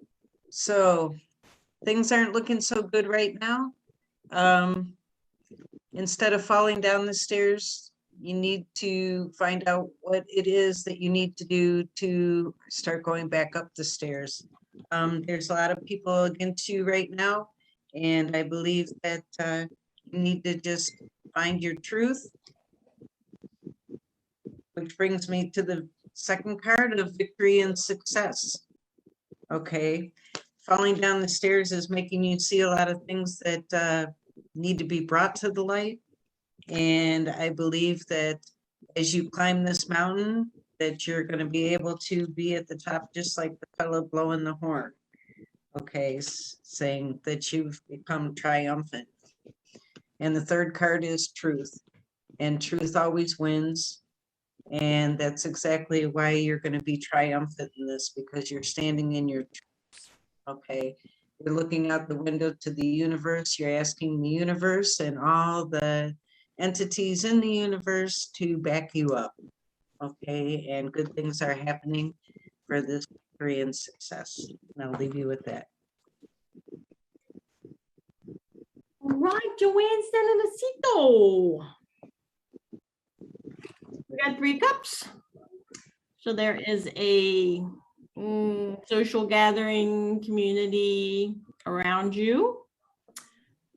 Speaker 3: So things aren't looking so good right now. Instead of falling down the stairs, you need to find out what it is that you need to do to start going back up the stairs. There's a lot of people against you right now, and I believe that you need to just find your truth, which brings me to the second card of victory and success. Okay, falling down the stairs is making you see a lot of things that need to be brought to the light. And I believe that as you climb this mountain, that you're going to be able to be at the top, just like the fellow blowing the horn. Okay, saying that you've become triumphant. And the third card is truth, and truth always wins. And that's exactly why you're going to be triumphant in this, because you're standing in your truth. Okay, you're looking out the window to the universe. You're asking the universe and all the entities in the universe to back you up. Okay, and good things are happening for this victory and success. And I'll leave you with that.
Speaker 6: All right, Joanne Stananacito. We got 3 cups. So there is a social gathering community around you,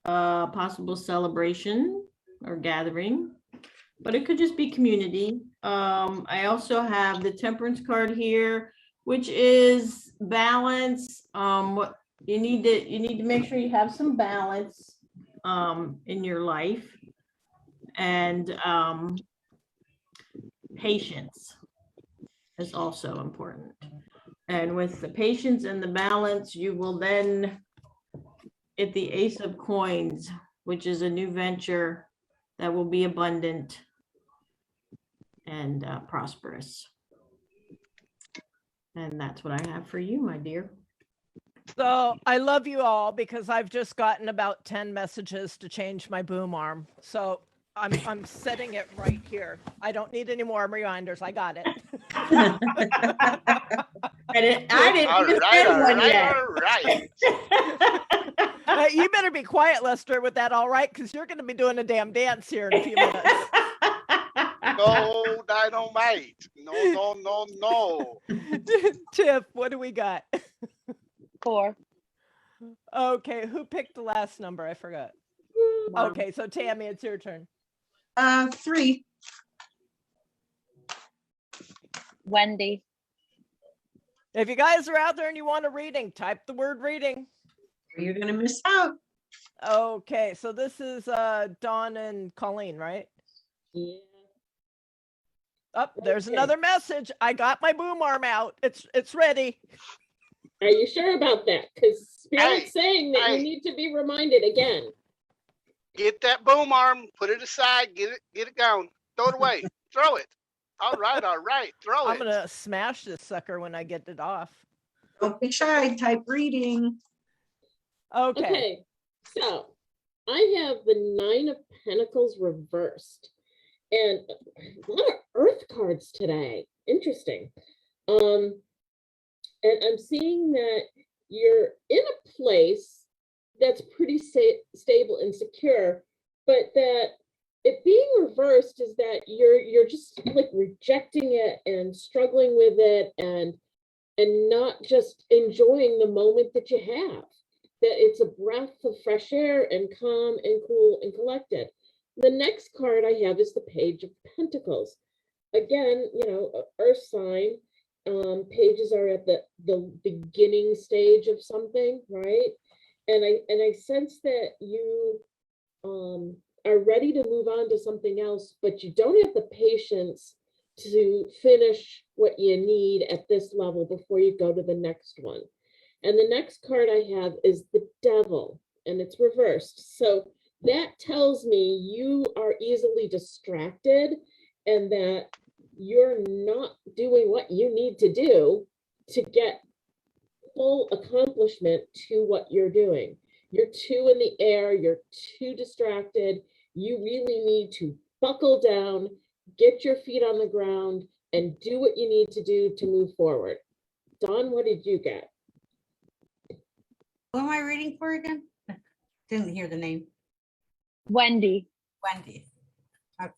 Speaker 6: possible celebration or gathering, but it could just be community. I also have the Temperance card here, which is balance. What you need to make sure you have some balance in your life, and patience is also important. And with the patience and the balance, you will then get the Ace of Coins, which is a new venture that will be abundant and prosperous. And that's what I have for you, my dear.
Speaker 1: So I love you all because I've just gotten about 10 messages to change my boom arm. So I'm setting it right here. I don't need any more reminders. I got it.
Speaker 6: I didn't
Speaker 5: All
Speaker 6: even
Speaker 5: right,
Speaker 6: send
Speaker 5: all
Speaker 6: one
Speaker 5: right,
Speaker 6: yet.
Speaker 5: all right.
Speaker 1: You better be quiet, Lester, with that, all right? Because you're going to be doing a damn dance here in a few minutes.
Speaker 5: No dynamite. No, no, no, no.
Speaker 1: Tiff, what do we got?
Speaker 4: 4.
Speaker 1: Okay, who picked the last number? I forgot.
Speaker 4: Mom.
Speaker 1: Okay, so Tammy, it's your turn.
Speaker 3: 3.
Speaker 4: Wendy.
Speaker 1: If you guys are out there and you want a reading, type the word reading.
Speaker 3: You're gonna miss out.
Speaker 1: Okay, so this is Dawn and Colleen, right?
Speaker 2: Yeah.
Speaker 1: Oh, there's
Speaker 2: Okay.
Speaker 1: another message. I got my boom arm out. It's ready.
Speaker 2: Are you sure about that? Because Spirit's saying that
Speaker 5: hey.
Speaker 2: you need to be reminded again.
Speaker 5: Get that boom arm, put it aside, get it gone. Throw it away. Throw it. All right, throw
Speaker 1: I'm
Speaker 5: it.
Speaker 1: gonna smash this sucker when I get it off.
Speaker 3: Don't be shy, type reading.
Speaker 1: Okay.
Speaker 2: Okay, so I have the 9 of Pentacles reversed and a lot of Earth cards today. Interesting. And I'm seeing that you're in a place that's pretty stable and secure, but that it being reversed is that you're just like rejecting it and struggling with it and not just enjoying the moment that you have. That it's a breath of fresh air and calm and cool and collected. The next card I have is the Page of Pentacles. Again, you know, Earth sign. Pages are at the beginning stage of something, right? And I sense that you are ready to move on to something else, but you don't have the patience to finish what you need at this level before you go to the next one. And the next card I have is the Devil, and it's reversed. So that tells me you are easily distracted and that you're not doing what you need to do to get full accomplishment to what you're doing. You're too in the air, you're too distracted. You really need to buckle down, get your feet on the ground, and do what you need to do to move forward. Dawn, what did you get?
Speaker 7: Who am I reading for again? Didn't hear the name.
Speaker 4: Wendy.
Speaker 7: Wendy. Okay.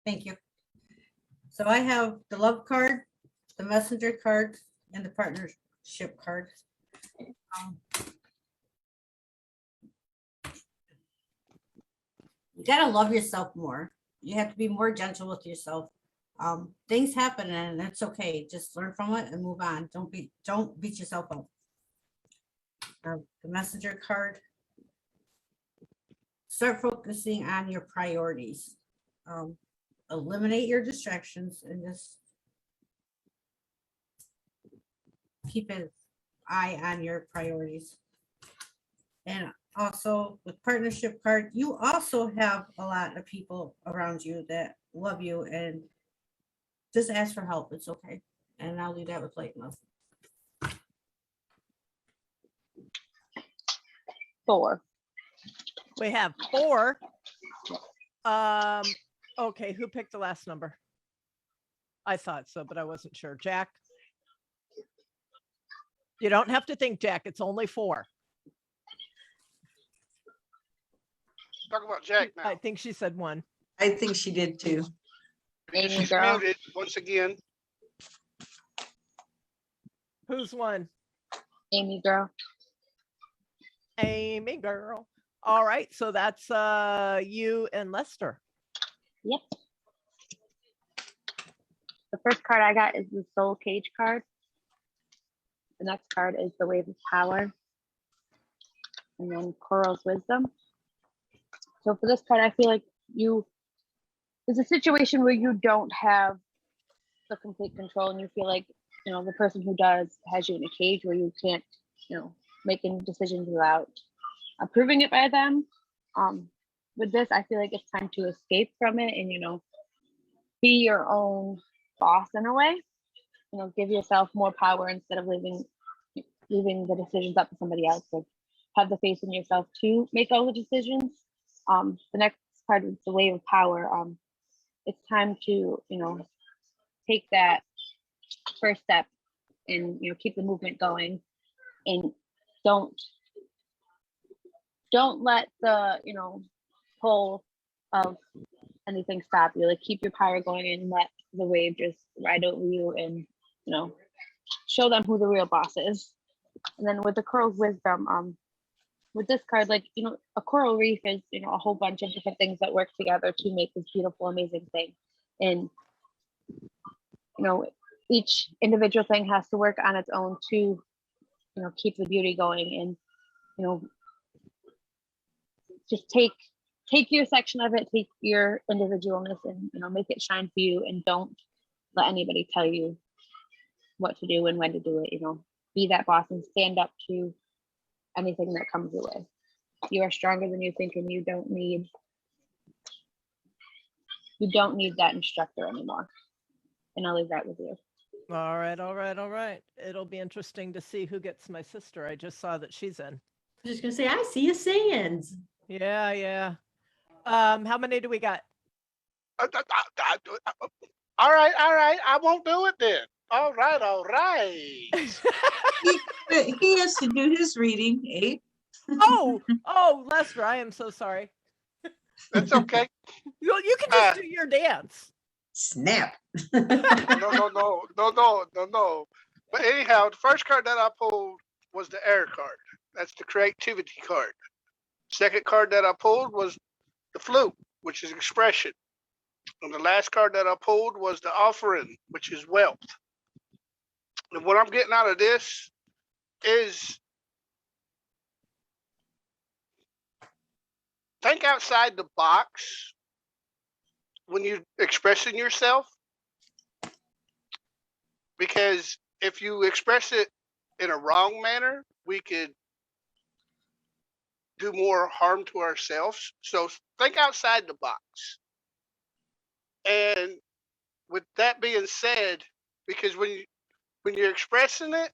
Speaker 7: Thank you. So I have the love card, the messenger card, and the partnership card. You gotta love yourself more. You have to be more gentle with yourself. Things happen and that's okay. Just learn from it and move on. Don't beat yourself up. The messenger card. Start focusing on your priorities. Eliminate your distractions and just keep an eye on your priorities. And also with partnership card, you also have a lot of people around you that love you and just ask for help. It's okay. And I'll leave that with light love.
Speaker 4: 4.
Speaker 1: We have 4. Okay, who picked the last number? I thought so, but I wasn't sure. Jack? You don't have to think, Jack. It's only 4.
Speaker 5: Talk about Jack
Speaker 1: I
Speaker 5: now.
Speaker 1: think she said 1.
Speaker 3: I think she did too.
Speaker 4: Amy
Speaker 5: She's
Speaker 4: girl.
Speaker 5: muted once again.
Speaker 1: Who's 1?
Speaker 4: Amy girl.
Speaker 1: Amy girl. All right, so that's you and Lester.
Speaker 4: Yep. The first card I got is the Soul Cage card. The next card is the Wave of Power. And then Coral's Wisdom. So for this card, I feel like there's a situation where you don't have the complete control and you feel like, the person who does has you in a cage where you can't, make any decisions without approving it by them. With this, I feel like it's time to escape from it and, be your own boss in a way. Give yourself more power instead of leaving the decisions up to somebody else. Like, have the faith in yourself to make all the decisions. The next card is the Wave of Power. It's time to, take that first step and, keep the movement going, and don't let the, pull of anything stop you. Like, keep your power going and let the wave just ride over you and, show them who the real boss is. And then with the Coral's Wisdom, with this card, like, a coral reef is, a whole bunch of different things that work together to make this beautiful, amazing thing. And, each individual thing has to work on its own to, keep the beauty going. And, just take your section of it, take your individualness and, make it shine for you, and don't let anybody tell you what to do and when to do it. Be that boss and stand up to anything that comes your way. You are stronger than you think, and you don't need that instructor anymore. And I'll leave that with you.
Speaker 1: All right. It'll be interesting to see who gets my sister. I just saw that she's in.
Speaker 6: I'm just gonna say, I see a sands.
Speaker 1: Yeah. How many do we got?
Speaker 5: All right. I won't do it then. All right.
Speaker 3: He has to do his reading, eh?
Speaker 1: Oh, Lester, I am so sorry.
Speaker 5: That's okay.
Speaker 1: You can just do your dance.
Speaker 3: Snap.
Speaker 5: No. But anyhow, the first card that I pulled was the Air card. That's the creativity card. Second card that I pulled was the Flute, which is expression. And the last card that I pulled was the Offering, which is wealth. And what I'm getting out of this is think outside the box when you're expressing yourself. Because if you express it in a wrong manner, we could do more harm to ourselves. So think outside the box. And with that being said, because when you're expressing it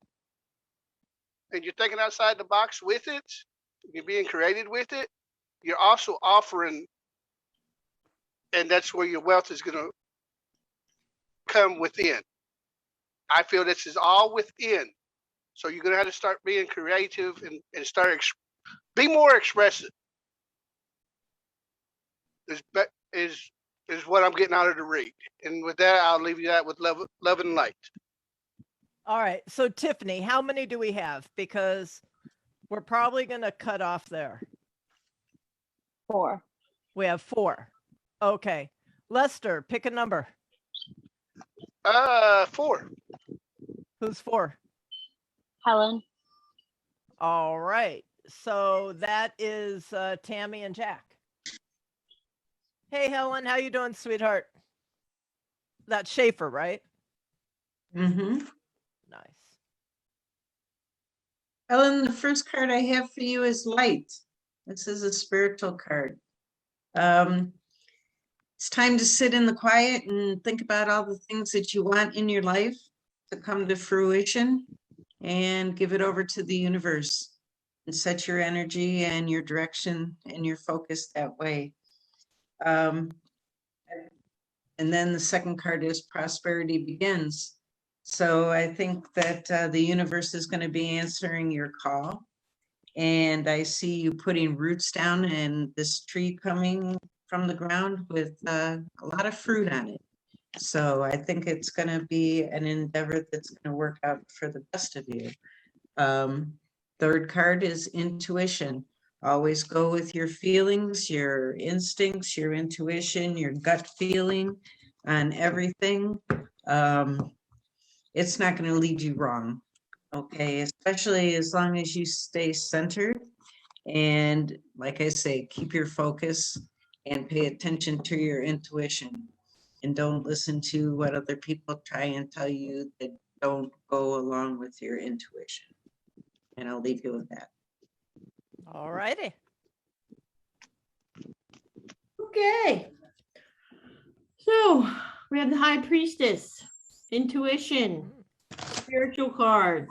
Speaker 5: and you're thinking outside the box with it, you're being creative with it, you're also offering, and that's where your wealth is going to come within. I feel this is all within. So you're going to have to start being creative and start be more expressive. Is what I'm getting out of the read. And with that, I'll leave you that with love and light.
Speaker 1: All right. So Tiffany, how many do we have? Because we're probably going to cut off there.
Speaker 4: 4.
Speaker 1: We have 4. Okay. Lester, pick a number.
Speaker 5: 4.
Speaker 1: Who's 4?
Speaker 4: Helen,
Speaker 1: All right. So that is Tammy and Jack. Hey, Helen, how you doing, sweetheart? That's Schaefer, right?
Speaker 3: Mm-hmm.
Speaker 1: Nice.
Speaker 3: Ellen, the first card I have for you is light. This is a spiritual card. It's time to sit in the quiet and think about all the things that you want in your life to come to fruition and give it over to the universe and set your energy and your direction and your focus that way. And then the second card is prosperity begins. So I think that the universe is going to be answering your call. And I see you putting roots down and this tree coming from the ground with a lot of fruit on it. So I think it's going to be an endeavor that's going to work out for the best of you. Third card is intuition. Always go with your feelings, your instincts, your intuition, your gut feeling on everything. It's not going to lead you wrong. Okay, especially as long as you stay centered and, like I say, keep your focus and pay attention to your intuition and don't listen to what other people try and tell you that don't go along with your intuition. And I'll leave you with that.
Speaker 1: All righty.
Speaker 6: Okay. So we have the High Priestess, intuition, spiritual card.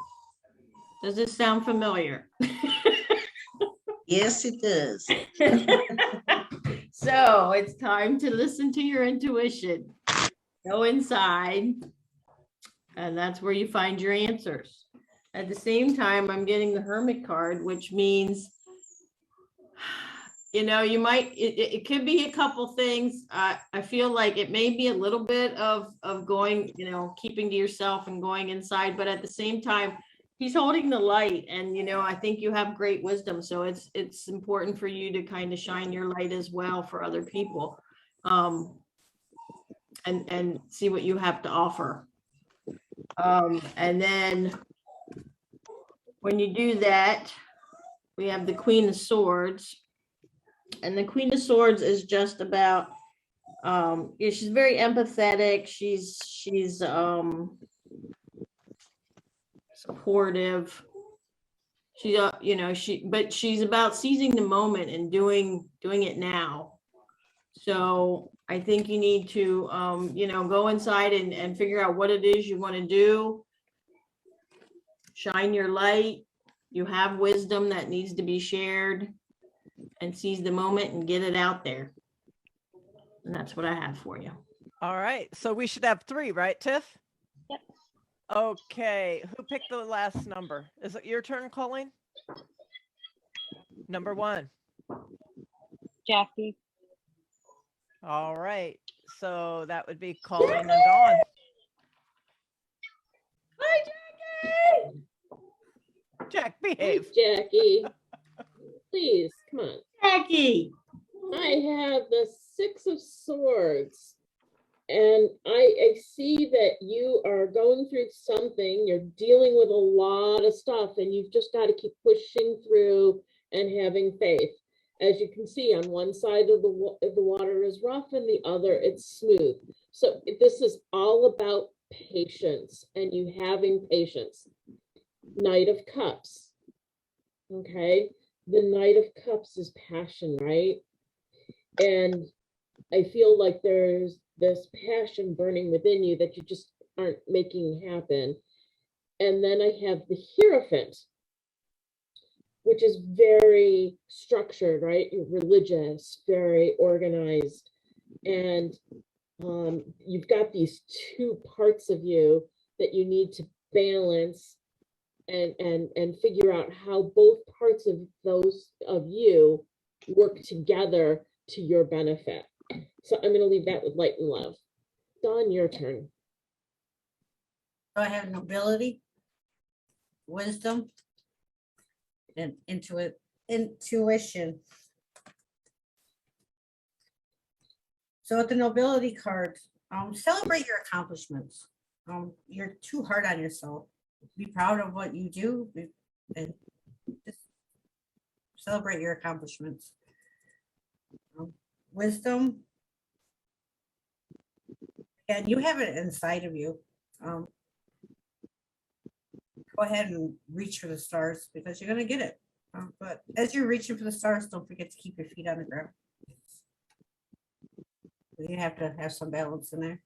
Speaker 6: Does this sound familiar?
Speaker 3: Yes, it does.
Speaker 6: So it's time to listen to your intuition. Go inside, and that's where you find your answers. At the same time, I'm getting the Hermit card, which means, you know, you might, it could be a couple things. I feel like it may be a little bit of going, you know, keeping to yourself and going inside, but at the same time, he's holding the light, and, you know, I think you have great wisdom. So it's important for you to kind of shine your light as well for other people, and see what you have to offer. And then when you do that, we have the Queen of Swords, and the Queen of Swords is just about, yeah, she's very empathetic. She's supportive. She, you know, but she's about seizing the moment and doing it now. So I think you need to, you know, go inside and figure out what it is you want to do. Shine your light. You have wisdom that needs to be shared, and seize the moment and get it out there. And that's what I have for you.
Speaker 1: All right. So we should have 3, right, Tiff?
Speaker 4: Yep.
Speaker 1: Okay. Who picked the last number? Is it your turn, Colleen? Number 1.
Speaker 4: Jackie,
Speaker 1: All right. So that would be Colleen and Dawn.
Speaker 6: Hi, Jackie.
Speaker 1: Jack,
Speaker 2: Hey,
Speaker 1: behave.
Speaker 2: Jackie, please, come on.
Speaker 6: Jackie.
Speaker 2: I have the 6 of Swords. And I see that you are going through something, you're dealing with a lot of stuff, and you've just got to keep pushing through and having faith. As you can see, on one side of the water is rough and the other it's smooth. So this is all about patience and you having patience. Knight of Cups. Okay, the Knight of Cups is passion, right? And I feel like there's this passion burning within you that you just aren't making happen. And then I have the Hierophant, which is very structured, right? Religious, very organized. And you've got these 2 parts of you that you need to balance and figure out how both parts of those of you work together to your benefit. So I'm going to leave that with light and love. Dawn, your turn.
Speaker 7: So I have nobility, wisdom, and intuition. So with the nobility card, celebrate your accomplishments. You're too hard on yourself. Be proud of what you do and just celebrate your accomplishments. Wisdom. And you have it inside of you. Go ahead and reach for the stars because you're going to get it. But as you're reaching for the stars, don't forget to keep your feet on the ground. You have to have some balance in there.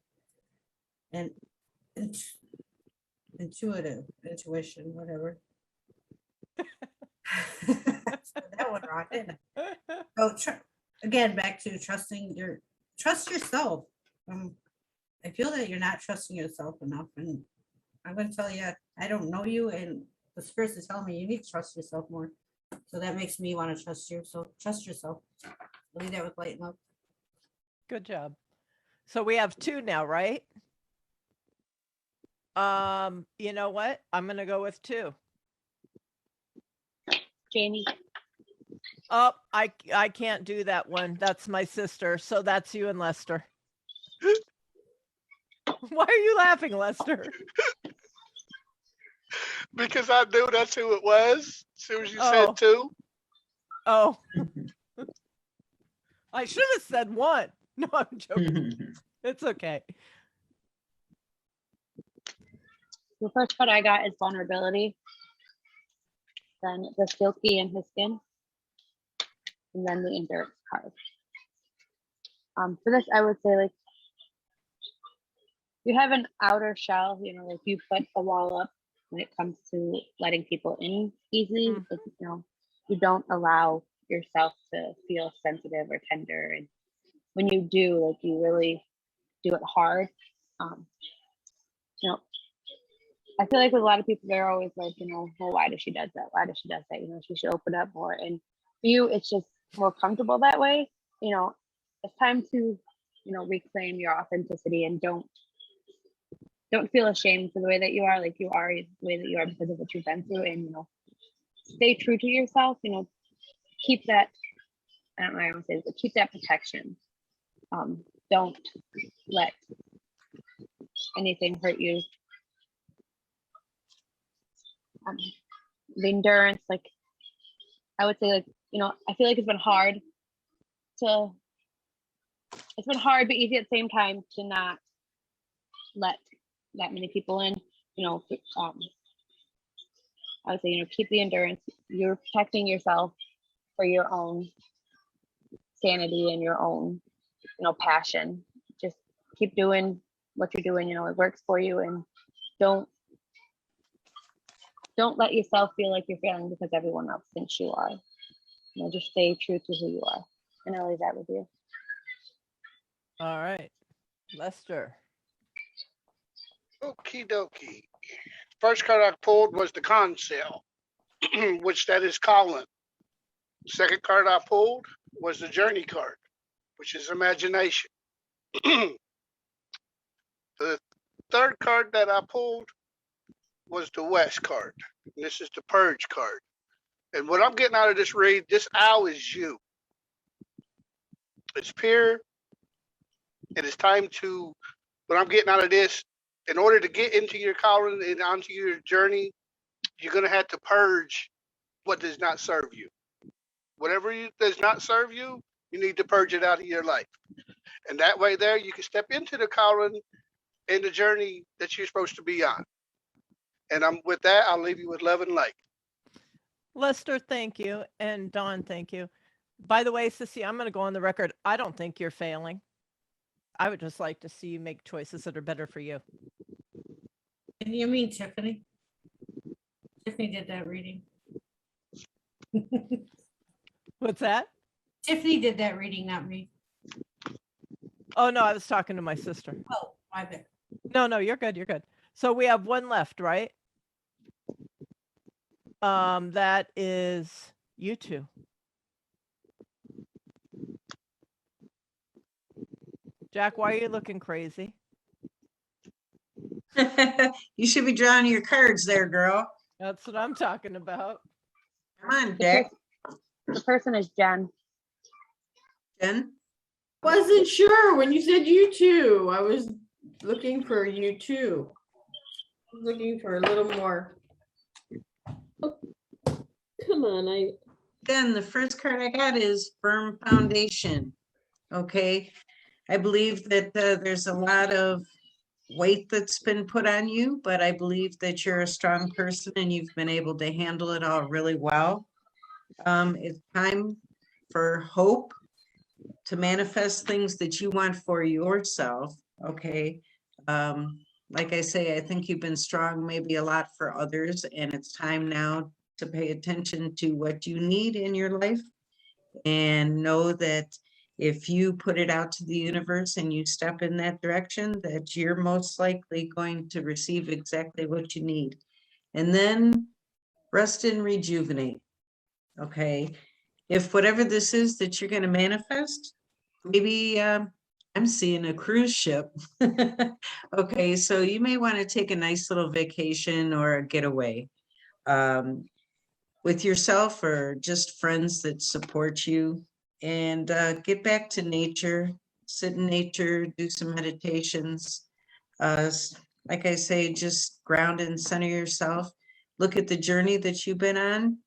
Speaker 7: And intuition, whatever. That one wrong, didn't I? Oh, again, back to trust yourself. I feel that you're not trusting yourself enough, and I'm going to tell you, I don't know you, and the spirits are telling me you need to trust yourself more. So that makes me want to trust you. So trust yourself. Leave that with light and love.
Speaker 1: Good job. So we have 2 now, right? You know what? I'm gonna go with 2.
Speaker 4: Jamie,
Speaker 1: Oh, I can't do that one. That's my sister. So that's you and Lester. Why are you laughing, Lester?
Speaker 5: Because I knew that's who it was. As soon as you
Speaker 1: Oh.
Speaker 5: said 2.
Speaker 1: Oh, I should have said 1. No, I'm joking. It's okay.
Speaker 4: the first card I got is vulnerability. Then the Silky in his skin. And then the endurance card. For this, I would say like you have an outer shell, you know, like you put a wall up when it comes to letting people in easily.
Speaker 1: Mm.
Speaker 4: Like, you know, you don't allow yourself to feel sensitive or tender. And when you do, like you really do it hard. You know, I feel like with a lot of people, they're always like, you know, well, why does she does that? Why does she does that? You know, she should open up more. And for you, it's just more comfortable that way. You know, it's time to, you know, reclaim your authenticity and don't feel ashamed for the way that you are. Like you are the way that you are because of what you've been through, and you know, stay true to yourself. You know, keep that. I don't know how I want to say this, but keep that protection. Don't let anything hurt you. The endurance, like I would say, like, you know, I feel like it's been hard but easy at the same time to not let that many people in. You know, I would say, you know, keep the endurance. You're protecting yourself for your own sanity and your own, you know, passion. Just keep doing what you're doing. You know, it works for you, and don't let yourself feel like you're failing because everyone else thinks you are. You know, just stay true to who you are. And I'll leave that with you.
Speaker 1: All right, Lester.
Speaker 5: Okie dokie. First card I pulled was the Conceal, which that is Colin. Second card I pulled was the Journey card, which is Imagination. The third card that I pulled was the West card. This is the Purge card. And what I'm getting out of this read, this owl is you. It's pure. It is time to, what I'm getting out of this, in order to get into your calling and onto your journey, you're going to have to purge what does not serve you. Whatever does not serve you, you need to purge it out of your life. And that way there, you can step into the calling and the journey that you're supposed to be on. And with that, I'll leave you with love and light.
Speaker 1: Lester, thank you. And Dawn, thank you. By the way, Sissy, I'm going to go on the record. I don't think you're failing. I would just like to see you make choices that are better for you.
Speaker 7: And you mean Tiffany? Tiffany did that reading.
Speaker 1: What's that?
Speaker 7: Tiffany did that reading, not me.
Speaker 1: Oh, no, I was talking to my sister.
Speaker 7: Oh, my bad.
Speaker 1: No, you're good. You're good. So we have one left, right? That is you two. Jack, why are you looking crazy?
Speaker 3: You should be drawing your cards there, girl.
Speaker 1: That's what I'm talking about.
Speaker 3: Come on, Jack.
Speaker 4: The person is Jen.
Speaker 3: Jen?
Speaker 6: Wasn't sure when you said you two. I was looking for you two. Looking for a little more.
Speaker 2: Come on,
Speaker 3: Again, the first card I got is firm foundation. Okay, I believe that there's a lot of weight that's been put on you, but I believe that you're a strong person and you've been able to handle it all really well. It's time for hope to manifest things that you want for yourself. Okay. Like I say, I think you've been strong, maybe a lot for others, and it's time now to pay attention to what you need in your life and know that if you put it out to the universe and you step in that direction, that you're most likely going to receive exactly what you need. And then rest and rejuvenate. Okay. If whatever this is that you're going to manifest, maybe I'm seeing a cruise ship. Okay, so you may want to take a nice little vacation or a getaway with yourself or just friends that support you, and get back to nature, sit in nature, do some meditations. Like I say, just ground and center yourself. Look at the journey that you've been on.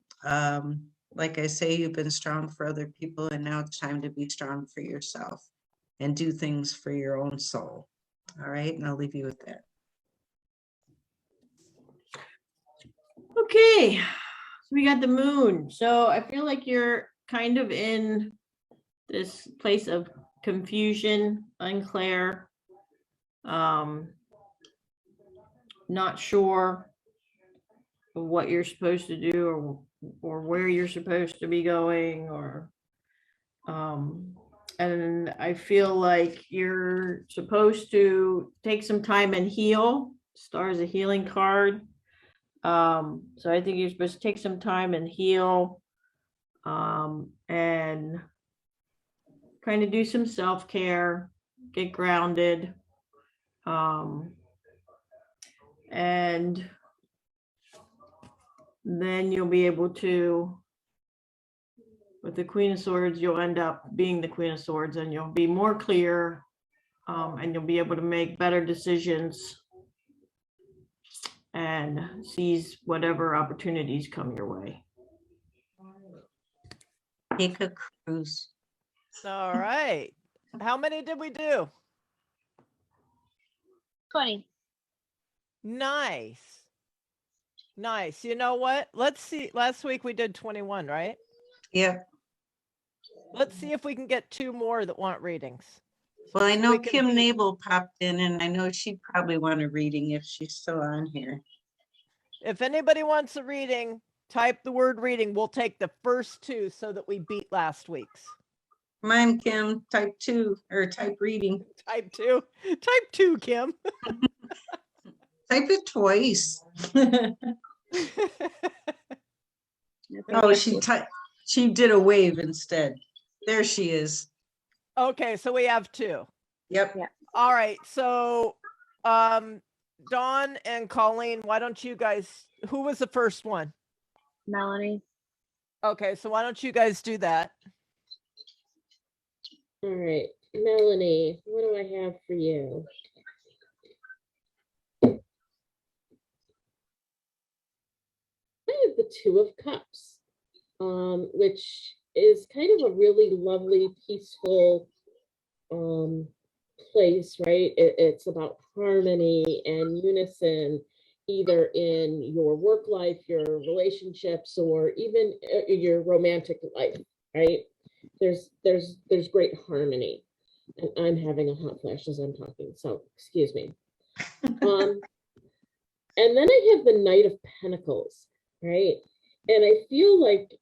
Speaker 3: Like I say, you've been strong for other people, and now it's time to be strong for yourself and do things for your own soul. All right, and I'll leave you with that.
Speaker 6: Okay, so we got the moon. So I feel like you're kind of in this place of confusion, unclear, not sure what you're supposed to do or where you're supposed to be going, or and I feel like you're supposed to take some time and heal. Star is a healing card. So I think you're supposed to take some time and heal, and kind of do some self-care, get grounded, and then you'll be able to, with the Queen of Swords, you'll end up being the Queen of Swords, and you'll be more clear, and you'll be able to make better decisions and seize whatever opportunities come your way.
Speaker 3: Take a cruise.
Speaker 1: All right. How many did we do?
Speaker 4: 20.
Speaker 1: Nice. Nice. You know what? Let's see. Last week we did 21, right?
Speaker 3: Yeah.
Speaker 1: Let's see if we can get 2 more that want readings.
Speaker 3: Well, I
Speaker 1: So
Speaker 3: know
Speaker 1: we can
Speaker 3: Kim
Speaker 1: beat-
Speaker 3: Nabel popped in, and I know she'd probably want a reading if she's still on here.
Speaker 1: If anybody wants a reading, type the word reading. We'll take the first 2 so that we beat last week's.
Speaker 3: Come on, Kim, type 2 or type reading.
Speaker 1: Type 2. Type 2, Kim.
Speaker 3: Type it twice.
Speaker 4: I
Speaker 3: Oh,
Speaker 4: think
Speaker 3: she did a wave instead. There she is.
Speaker 1: Okay, so we have 2.
Speaker 3: Yep.
Speaker 4: Yeah.
Speaker 1: All right. So Dawn and Colleen, why don't you guys, who was the first one?
Speaker 4: Melanie.
Speaker 1: Okay, so why don't you guys do that?
Speaker 2: all right, Melanie, what do I have for you? I have the Two of Cups, which is kind of a really lovely, peaceful place, right? It's about harmony and unison, either in your work life, your relationships, or even your romantic life, right? There's great harmony. And I'm having a hot flash as I'm talking, so excuse me. And then I have the Knight of Pentacles, right? And I feel like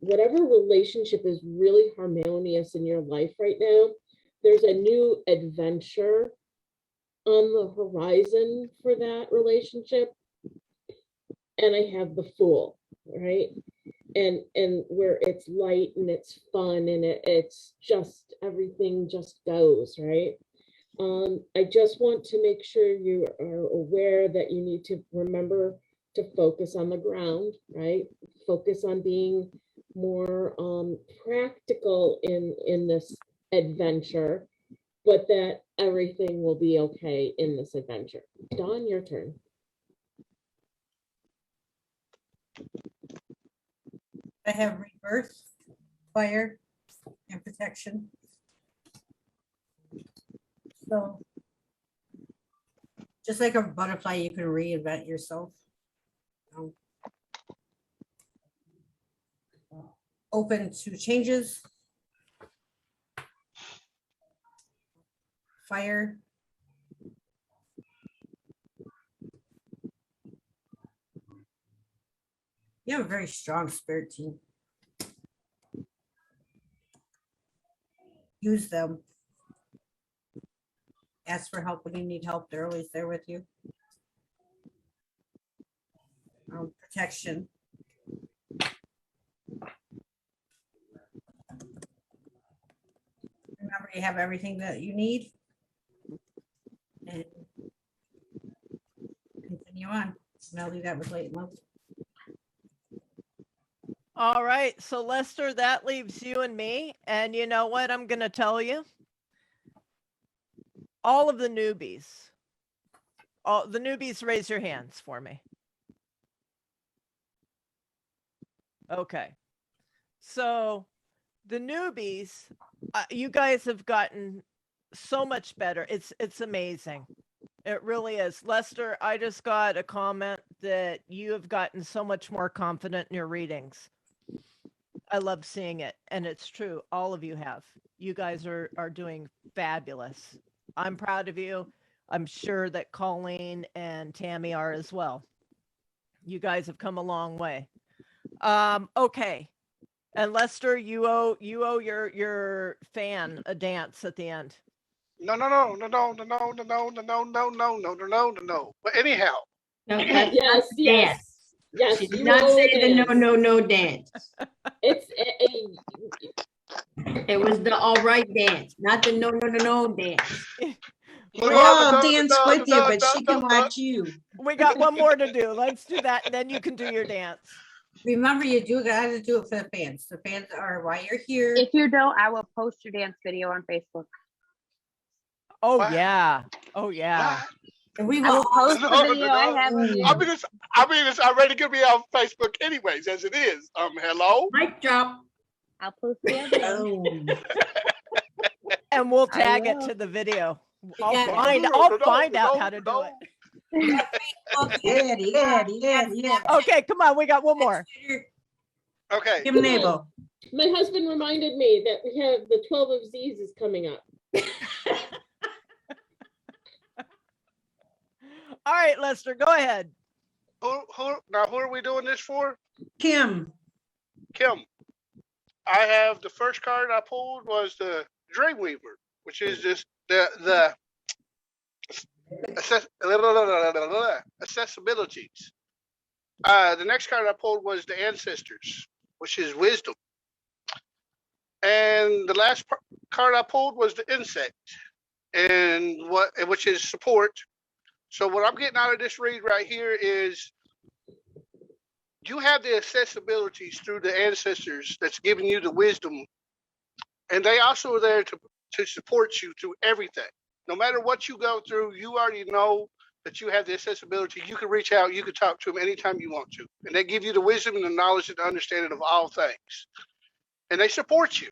Speaker 2: whatever relationship is really harmonious in your life right now, there's a new adventure on the horizon for that relationship. And I have the Fool, right? And where it's light and it's fun and it's just, everything just goes, right? I just want to make sure you are aware that you need to remember to focus on the ground, right? Focus on being more practical in this adventure, but that everything will be okay in this adventure. Dawn, your turn.
Speaker 7: I have rebirth, fire, and protection. So just like a butterfly, you can reinvent yourself. Um, Open to changes. Fire. You have a very strong spirit team. Use them. Ask for help when you need help. They're always there with you. Protection. Remember, you have everything that you need. And continue on. And I'll leave that with Leighton Love.
Speaker 1: All right, so Lester, that leaves you and me. And you know what I'm going to tell you? All of the newbies, raise your hands for me. Okay. So the newbies, you guys have gotten so much better. It's amazing. It really is. Lester, I just got a comment that you have gotten so much more confident in your readings. I love seeing it. And it's true. All of you have. You guys are doing fabulous. I'm proud of you. I'm sure that Colleen and Tammy are as well. You guys have come a long way. Okay. And Lester, you owe your fan a dance at the end.
Speaker 5: No. But anyhow,
Speaker 6: No,
Speaker 2: Yes, yes, yes.
Speaker 6: She did
Speaker 2: you
Speaker 6: not
Speaker 2: owe
Speaker 6: say
Speaker 2: a
Speaker 6: the
Speaker 2: dance.
Speaker 6: no dance.
Speaker 2: It's
Speaker 6: It was the all right dance, not the no dance.
Speaker 3: I'll dance with you, but she can watch you.
Speaker 1: We got one more to do. Let's do that. And then you can do your dance.
Speaker 7: Remember, you do gotta do it for the fans. The fans are why you're here.
Speaker 4: If you don't, I will post your dance video on Facebook.
Speaker 1: Oh,
Speaker 5: Wow.
Speaker 1: yeah. Oh, yeah.
Speaker 5: what?
Speaker 7: And we
Speaker 4: I will
Speaker 7: will
Speaker 4: post the
Speaker 5: No,
Speaker 4: video I have of you.
Speaker 5: I mean, it's already gonna be on Facebook anyways, as it is. Hello.
Speaker 6: Mic drop.
Speaker 4: I'll post the other one.
Speaker 3: Oh,
Speaker 1: And we'll
Speaker 4: I
Speaker 1: tag it
Speaker 4: will.
Speaker 1: to the video.
Speaker 7: Yeah.
Speaker 1: I'll find out how to do it.
Speaker 3: yeah.
Speaker 1: Okay, come on. We got one more.
Speaker 5: Okay.
Speaker 3: Kim Nabel.
Speaker 2: my husband reminded me that we have the 12 of Z's is coming up.
Speaker 1: All right, Lester, go ahead.
Speaker 5: Who are we doing this for?
Speaker 3: Kim.
Speaker 5: Kim. I have the first card I pulled was the Dreamweaver, which is just the accessibilities. The next card I pulled was the Ancestors, which is wisdom. And the last card I pulled was the Insect, which is support. So what I'm getting out of this read right here is you have the accessibilities through the Ancestors that's giving you the wisdom, and they also are there to support you through everything. No matter what you go through, you already know that you have the accessibility. You can reach out, you can talk to them anytime you want to, and they give you the wisdom and the knowledge and the understanding of all things, and they support you.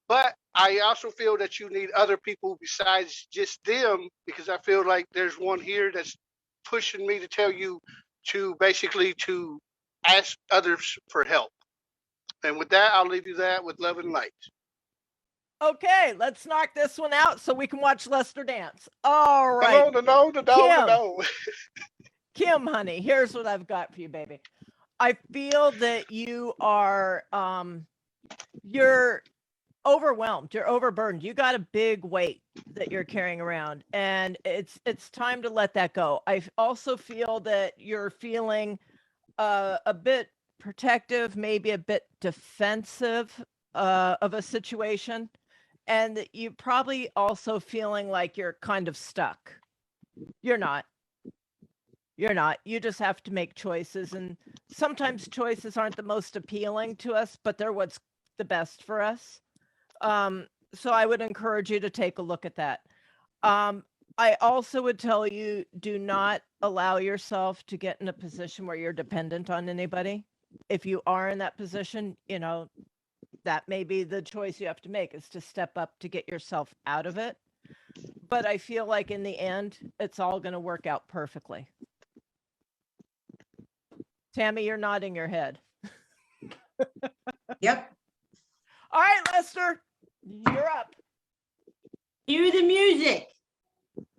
Speaker 5: But I also feel that you need other people besides just them, because I feel like there's one here that's pushing me to tell you to basically to ask others for help. And with that, I'll leave you that with love and light.
Speaker 1: Okay, let's knock this one out so we can watch Lester dance. All right.
Speaker 5: No.
Speaker 1: Kim, honey, here's what I've got for you, baby. I feel that you are you're overwhelmed, you're overburdened. You got a big weight that you're carrying around, and it's time to let that go. I also feel that you're feeling a bit protective, maybe a bit defensive of a situation, and that you probably also feeling like you're kind of stuck. You're not. You just have to make choices, and sometimes choices aren't the most appealing to us, but they're what's the best for us. So I would encourage you to take a look at that. I also would tell you, do not allow yourself to get in a position where you're dependent on anybody. If you are in that position, that may be the choice you have to make, is to step up to get yourself out of it. But I feel like in the end, it's all going to work out perfectly. Tammy, you're nodding your head.
Speaker 3: Yep.
Speaker 1: All right, Lester, you're up.
Speaker 6: Cue the music.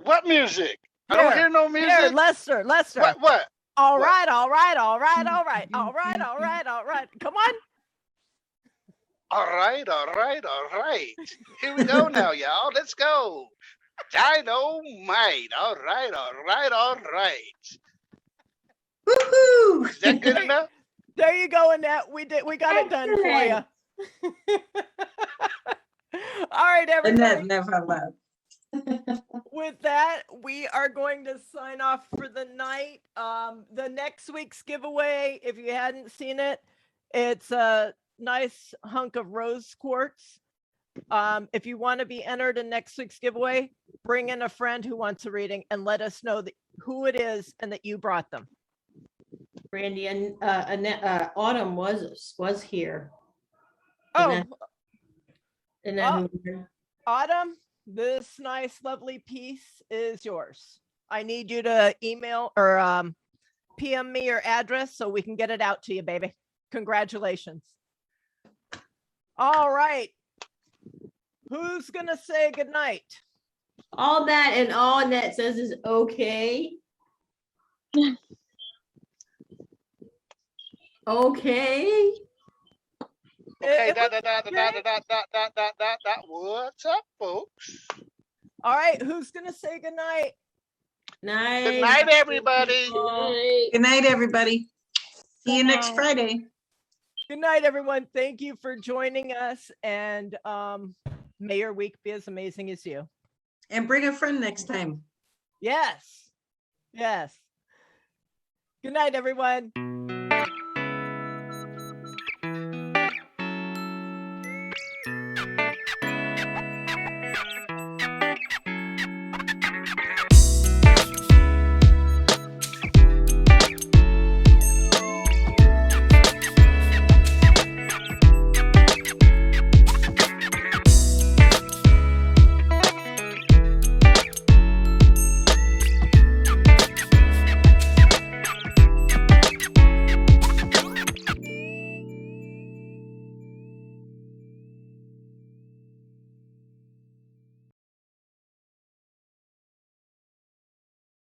Speaker 5: What music? I don't
Speaker 1: Here,
Speaker 5: hear no
Speaker 1: Here,
Speaker 5: music.
Speaker 1: Lester.
Speaker 5: What?
Speaker 1: All
Speaker 5: What?
Speaker 1: right, all right, all right, all right, all right, all right, all right. Come on.
Speaker 5: All right. Here we go now, y'all. Let's go. Dynamite. All right.
Speaker 3: Woohoo!
Speaker 5: Is that good enough?
Speaker 1: There you go, Annette. We got it done for you. All right,
Speaker 3: And that
Speaker 1: everybody.
Speaker 3: never left.
Speaker 1: With that, we are going to sign off for the night. The next week's giveaway, if you hadn't seen it, it's a nice hunk of rose quartz. If you want to be entered in next week's giveaway, bring in a friend who wants a reading and let us know who it is and that you brought them.
Speaker 6: Randy and Autumn was here.
Speaker 1: Oh,
Speaker 6: And then
Speaker 1: Autumn, this nice, lovely piece is yours. I need you to email or PM me your address so we can get it out to you, baby. Congratulations. All right. Who's going to say goodnight?
Speaker 6: all that and all Annette says is okay. Okay.
Speaker 5: Okay,
Speaker 1: It was-
Speaker 5: What's up, folks?
Speaker 1: All right. Who's going to say goodnight?
Speaker 6: Night.
Speaker 5: Good night, everybody.
Speaker 2: Good night.
Speaker 3: Good night, everybody. See you next
Speaker 1: Good night.
Speaker 3: Friday.
Speaker 1: Good night, everyone. Thank you for joining us. And may your week be as amazing as you.
Speaker 3: And bring a friend next time.
Speaker 1: Yes. Yes. Good night, everyone.